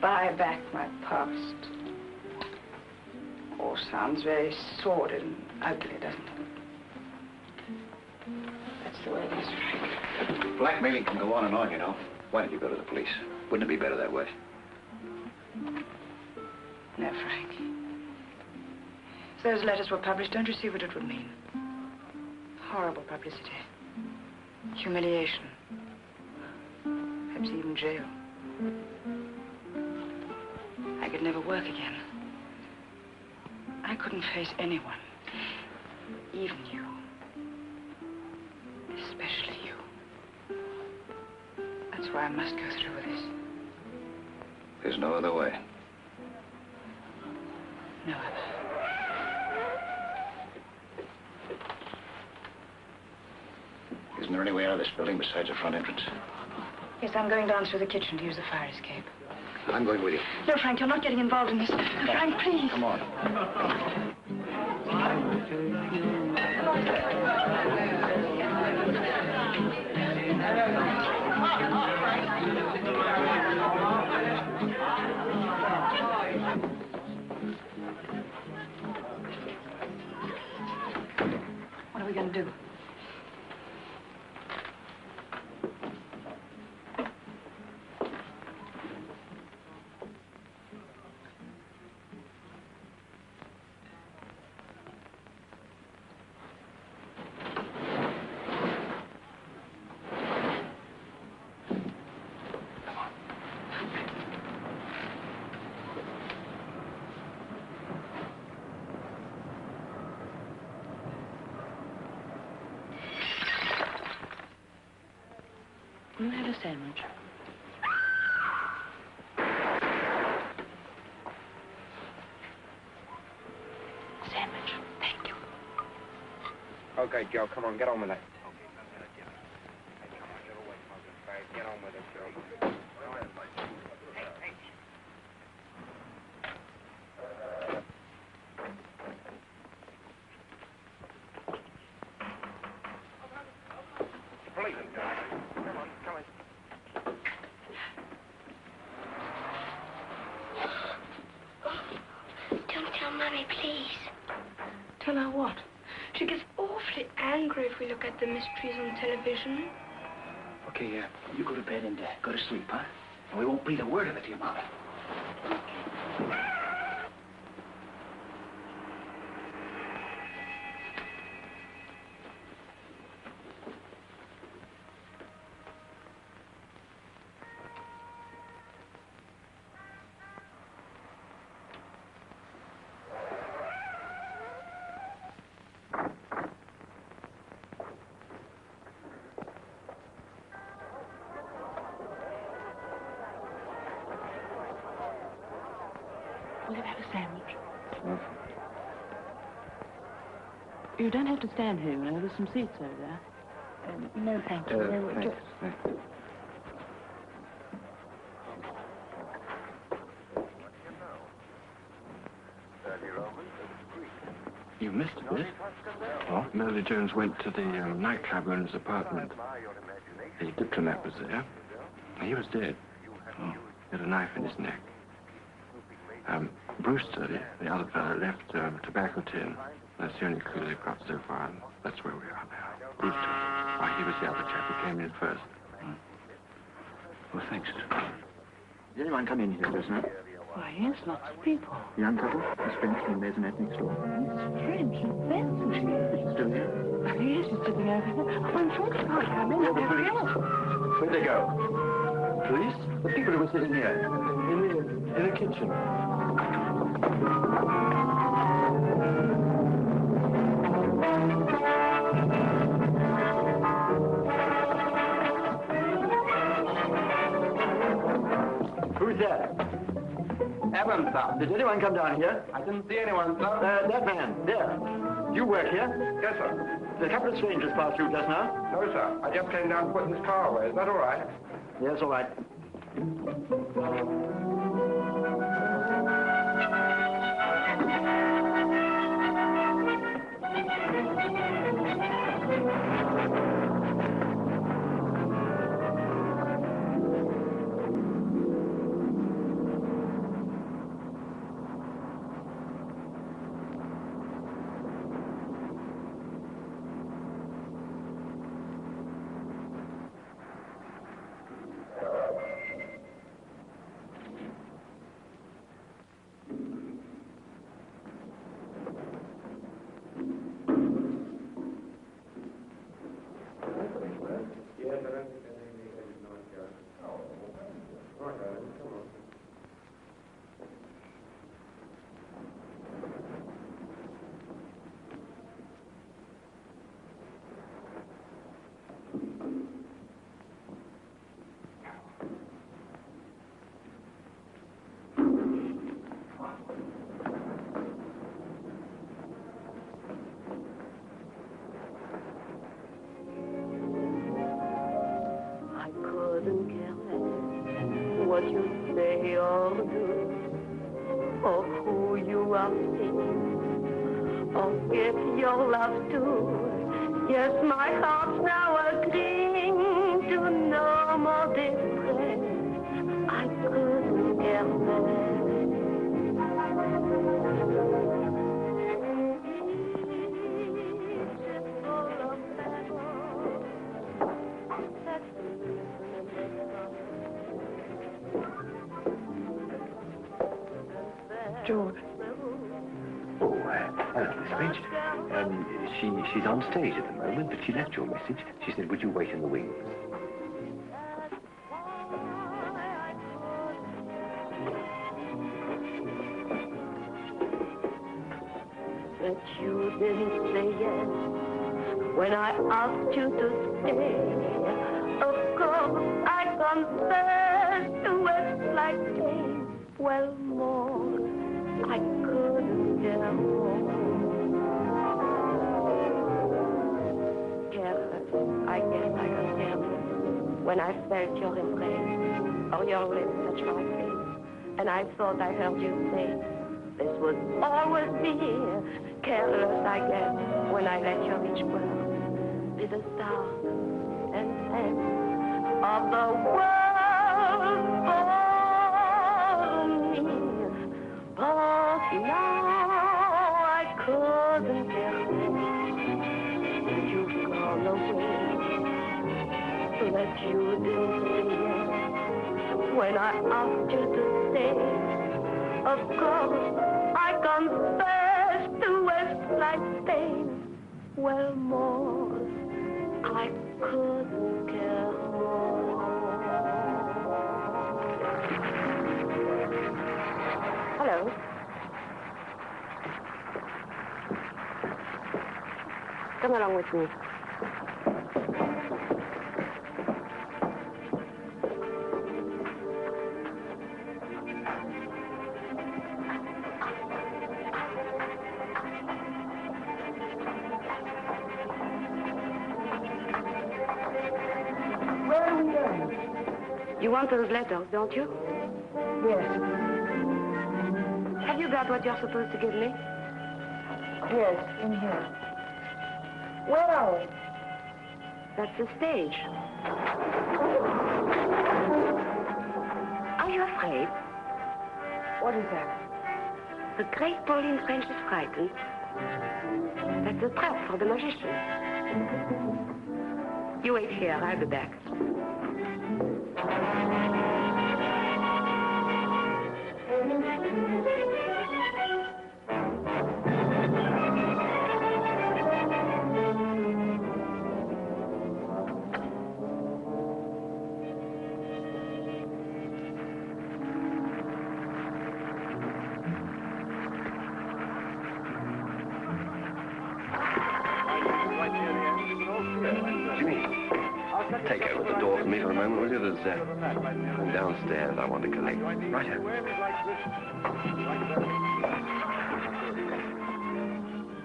buy back my past. All sounds very sordid and ugly, doesn't it? That's the way it is, Frank. Blackmailing can go on and on, you know. Why did you go to the police? Wouldn't it be better that way? No, Frank. If those letters were published, don't you see what it would mean? Horrible publicity. Humiliation. Perhaps even jail. I could never work again. I couldn't face anyone. Even you. Especially you. That's why I must go through with this. There's no other way. No other. Isn't there any way out of this building besides the front entrance? Yes, I'm going down through the kitchen to use the fire escape. I'm going with you. No, Frank, you're not getting involved in this. Frank, please. Come on. What are we going to do? Will you have a sandwich? Sandwich. Thank you. Okay, Joe, come on, get on with it. Get on with it, Joe. Mommy, please. Tell her what? She gets awfully angry if we look at the mysteries on television. Okay, you go to bed and go to sleep, huh? And we won't breathe a word of it to your mother. Will you have a sandwich? You don't have to stand here, you know. There's some seats over there. No, thank you. Thanks. You missed a bit. What? Melody Jones went to the nightclub owner's apartment. The diplomat was there. He was dead. Oh, he had a knife in his neck. Brewster, the other fellow, left a tobacco tin. That's the only clue they've got so far, and that's where we are now. These two. Why, he was the other chap who came in first. Well, thanks. Did anyone come in here just now? Why, yes, lots of people. Young couple? Miss French from the maisonette next door. Miss French and Benson. Is she still here? Oh, yes, she's sitting over there. Oh, I'm sure she can't come in. The police. Where'd they go? Police? The people who were sitting here. In the kitchen. Who's there? Evan, sir. Did anyone come down here? I didn't see anyone, sir. That man, there. You work here? Yes, sir. Did a couple of strangers pass through just now? No, sir. I just came down putting this car away. Is that all right? Yes, all right. What you say or do, or who you are seeing, or give your love to. Yes, my heart's now agreeing to no more distress. I couldn't care less. George. Oh, hello, Miss French. She's on stage at the moment, but she left your message. She said, would you wait in the wings? That you didn't say yes when I asked you to stay. Of course, I confess to it like pain. Well, more, I couldn't care more. Careless, I guess I got careless when I felt your embrace or your lips touch my face, and I thought I heard you say this would always be. Careless, I guess, when I let your each word be the start and end of the world for me. But now I couldn't care less. You've gone away, that you didn't say yes when I asked you to stay. Of course, I confess to West like pain. Well, more, I couldn't care more. Hello. Come along with me. You want those letters, don't you? Yes. Have you got what you're supposed to give me? Yes, in here. Where are we? That's the stage. Are you afraid? What is that? The great Pauline French is frightened. That's a trap for the magician. You wait here, I'll be back. Take over the door for me for a moment, will you? I'm downstairs. I want to collect. Right here.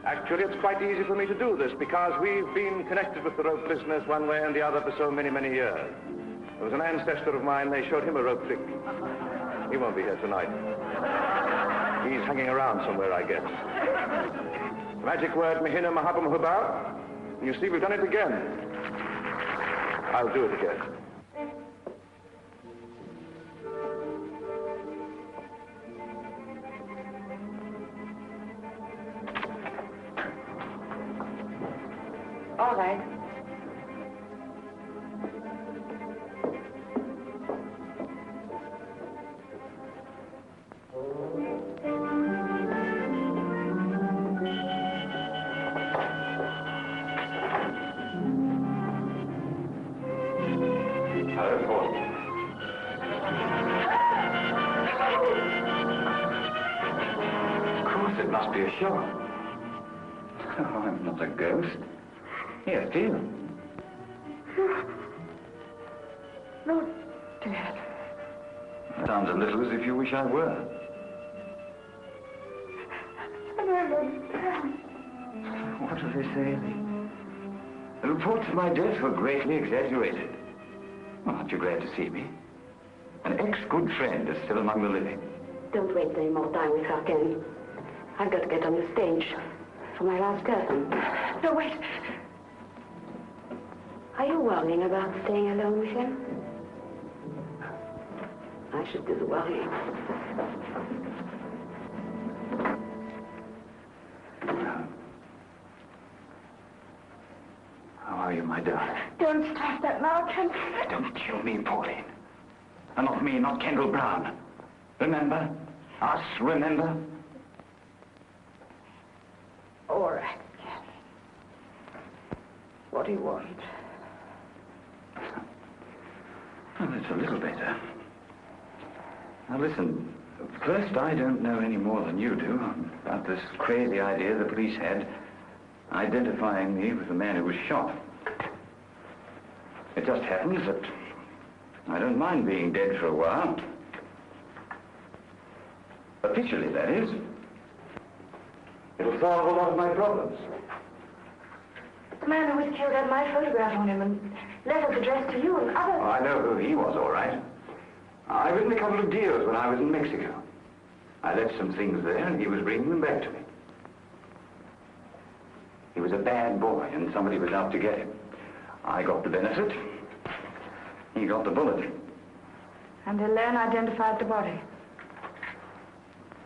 Actually, it's quite easy for me to do this because we've been connected with the rope business one way and the other for so many, many years. There was an ancestor of mine, they showed him a rope trick. He won't be here tonight. He's hanging around somewhere, I guess. Magic word, Mahina Mahabam Hubal. You see, we've done it again. I'll do it again. All right. It must be a shot. Oh, I'm not a ghost. Here, feel. No, Dad. Sounds a little as if you wish I were. I don't understand. What do they say? The reports of my death were greatly exaggerated. Well, aren't you glad to see me? An ex-good friend is still among the living. Don't waste any more time with her, Ken. I've got to get on the stage for my last curtain. No, wait. Are you worrying about staying alone with him? I should do the worrying. How are you, my darling? Don't stop that now, Ken. Don't kill me, Pauline. And not me, not Kendall Brown. Remember? Us, remember? All right, Ken. What do you want? Well, that's a little better. Now, listen. First, I don't know any more than you do about this crazy idea the police had identifying me with the man who was shot. It just happens that I don't mind being dead for a while. Officially, that is. It'll solve a lot of my problems. The man who was killed had my photograph on him and letters addressed to you and others. Oh, I know who he was, all right. I written a couple of deals when I was in Mexico. I left some things there, and he was bringing them back to me. He was a bad boy, and somebody was out to get him. I got the benefit. He got the bullet. And Elaine identified the body.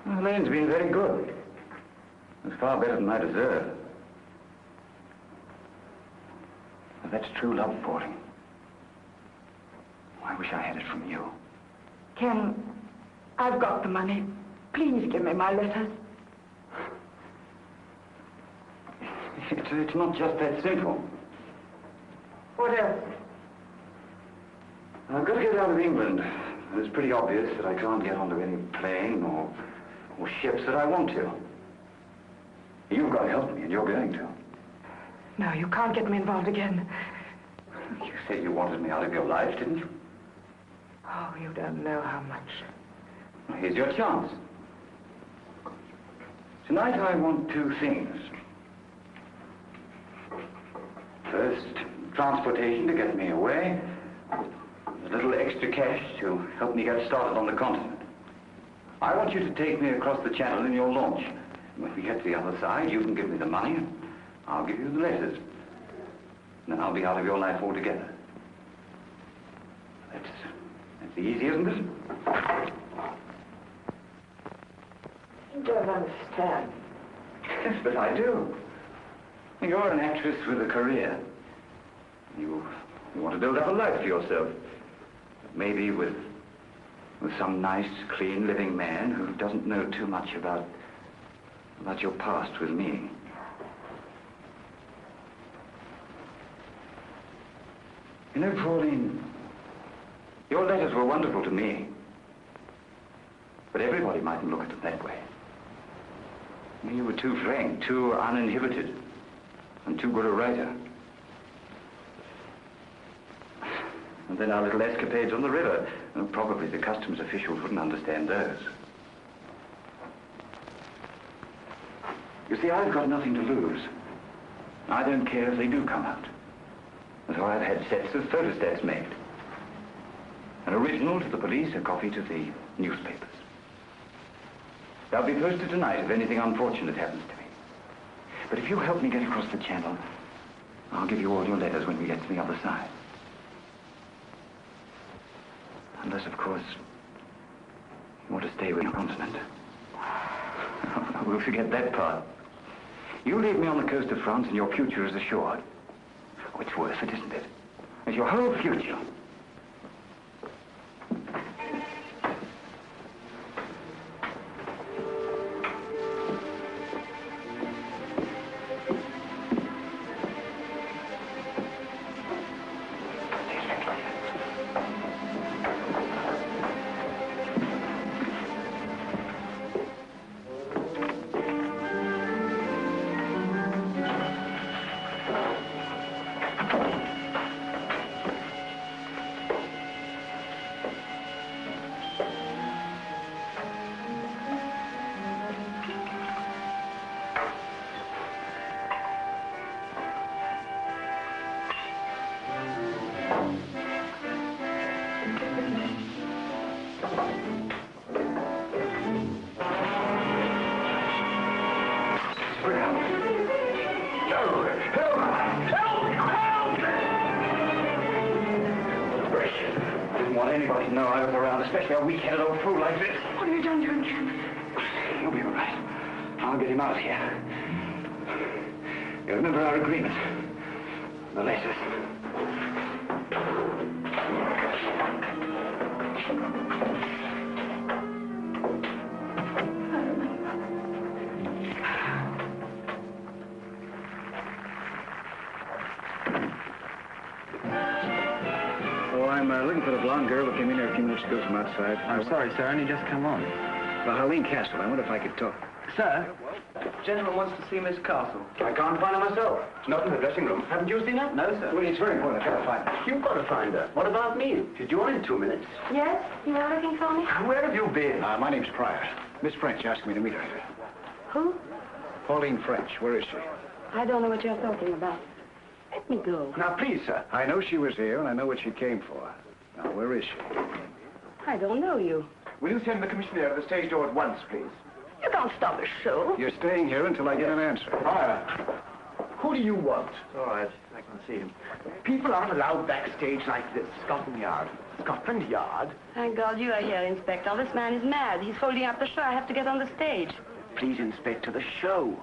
Well, Elaine's been very good. It's far better than I deserve. But that's true love, Pauline. I wish I had it from you. Ken, I've got the money. Please give me my letters. It's not just that simple. What else? I've got to get out of England. And it's pretty obvious that I can't get onto any plane or ships that I want to. You've got to help me, and you're going to. No, you can't get me involved again. You said you wanted me out of your life, didn't you? Oh, you don't know how much. Well, here's your chance. Tonight I want two things. First, transportation to get me away. A little extra cash to help me get started on the continent. I want you to take me across the channel in your launch. When we get to the other side, you can give me the money, and I'll give you the letters. And then I'll be out of your life altogether. That's easy, isn't it? You don't understand. Yes, but I do. You're an actress with a career. You want to build up a life for yourself. Maybe with some nice, clean, living man who doesn't know too much about your past with me. You know, Pauline, your letters were wonderful to me. But everybody mightn't look at them that way. You were too frank, too uninhibited, and too good a writer. And then our little escapades on the river. Well, probably the customs officials wouldn't understand those. You see, I've got nothing to lose. I don't care if they do come out. And so I've had sets of photostats made. An original to the police, a copy to the newspapers. They'll be posted tonight if anything unfortunate happens to me. But if you help me get across the channel, I'll give you all your letters when we get to the other side. Unless, of course, you want to stay with your continent. We'll forget that part. You leave me on the coast of France and your future is assured. Oh, it's worth it, isn't it? It's your whole future. Anybody to know I was around, especially a weak-headed old fool like this. What have you done to him, Jim? You'll be all right. I'll get him out of here. You remember our agreement? The letters. I'm looking for the blonde girl who came in here a few minutes ago from outside. I'm sorry, sir. Only just come on. Well, Helene Castle. I wonder if I could talk. Sir, gentleman wants to see Miss Castle. I can't find her myself. Not in the dressing room. Haven't you seen her? No, sir. Well, it's very important. I've got to find her. You've got to find her. What about me? Did you want in 2 minutes? Yes? You are looking for me? Where have you been? My name's Pryor. Miss French asked me to meet her here. Who? Pauline French. Where is she? I don't know what you're talking about. Let me go. Now, please, sir. I know she was here, and I know what she came for. Now, where is she? I don't know you. Will you send the commissioner to the stage door at once, please? You can't stop a show. You're staying here until I get an answer. Pryor, who do you want? All right, I can see him. People aren't allowed backstage like this. Scotland Yard. Scotland Yard? Thank God you are here, Inspector. This man is mad. He's holding up the show. I have to get on the stage. Please, Inspector, the show.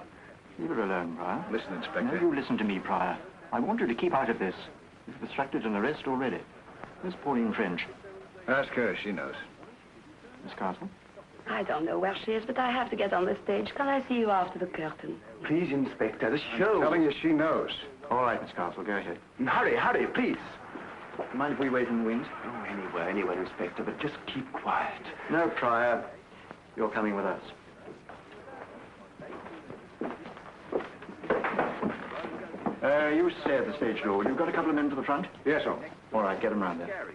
Leave her alone, Pryor. Listen, Inspector. Now, you listen to me, Pryor. I want you to keep out of this. You've obstructed an arrest already. Miss Pauline French. Ask her. She knows. Miss Castle? I don't know where she is, but I have to get on the stage. Can I see you after the curtain? Please, Inspector, the show. I'm telling you, she knows. All right, Miss Castle, go ahead. Hurry, hurry, please. Mind if we wait in the wings? Oh, anywhere, Inspector, but just keep quiet. No, Pryor. You're coming with us. You stay at the stage door. You've got a couple of men to the front? Yes, sir. All right, get them round there.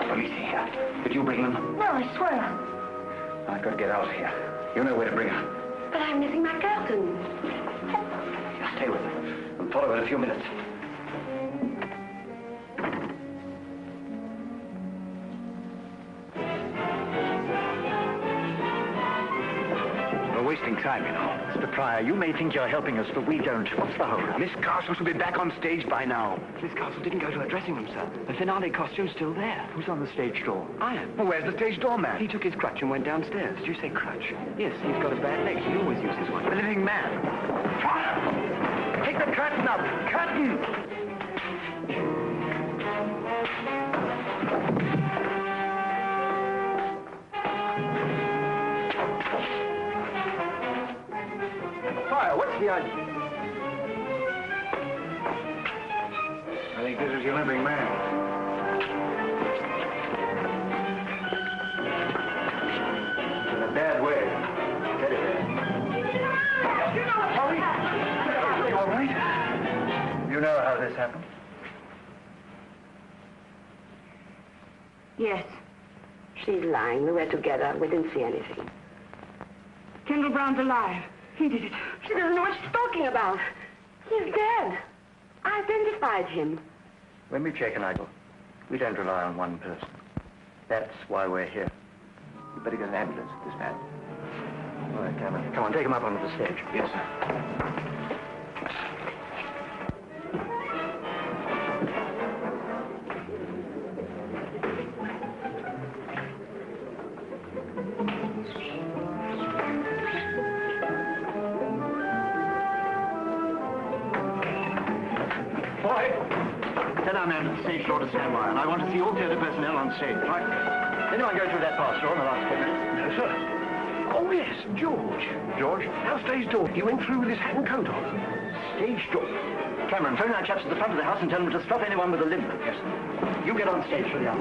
Police here. Did you bring them? No, I swear. I've got to get out of here. You know where to bring her. But I'm missing my curtain. Just stay with her. I'll follow her in a few minutes. We're wasting time, you know. Mr. Pryor, you may think you're helping us, but we don't. What's the hold-up? Miss Castle should be back on stage by now. Miss Castle didn't go to her dressing room, sir. The finale costume's still there. Who's on the stage door? I am. Well, where's the stage doorman? He took his crutch and went downstairs. Did you say crutch? Yes, he's got a bad leg. He always uses one. The living man. Fire! Take the curtain up! Curtain! Fire, what's the idea? I think this is your living man. In a bad way. Steady there. You all right? You know how this happened? Yes. She's lying. We were together. We didn't see anything. Kendall Brown's alive. He did it. She doesn't know what she's talking about. He's dead. I identified him. When we check an idol, we don't rely on one person. That's why we're here. You better get an ambulance for this man. All right, Cameron. Come on, take him up onto the stage. Yes, sir. Tell our man at the stage door to stand by, and I want to see all theatre personnel on stage. Right. Anyone go through that pass door in the last 10 minutes? No, sir. Oh, yes, George. George? Our stage door. He went through with his hat and coat on. Stage door. Cameron, phone our chaps at the front of the house and tell them to stop anyone with a limp. Yes, sir. You get on stage for the hour.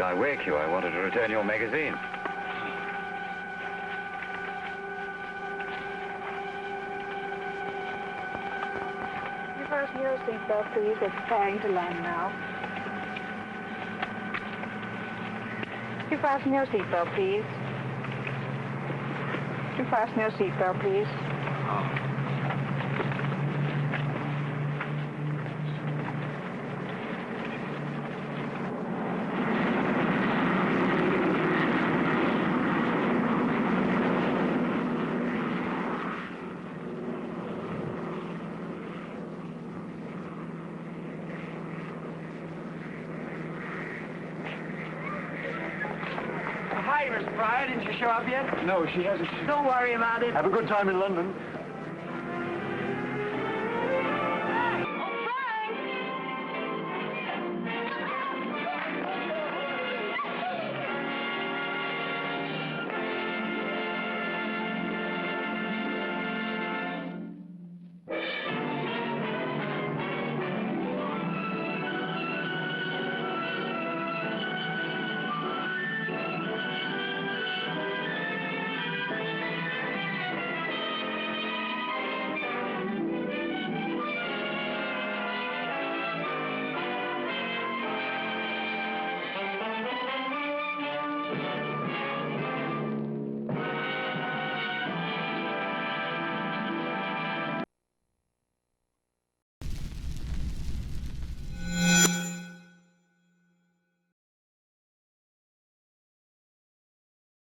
I wake you. I wanted to return your magazine. You fasten your seatbelt, please. We're preparing to land now. You fasten your seatbelt, please. You fasten your seatbelt, please. Hi, Miss Pryor. Didn't you show up yet? No, she hasn't. Don't worry about it. Have a good time in London.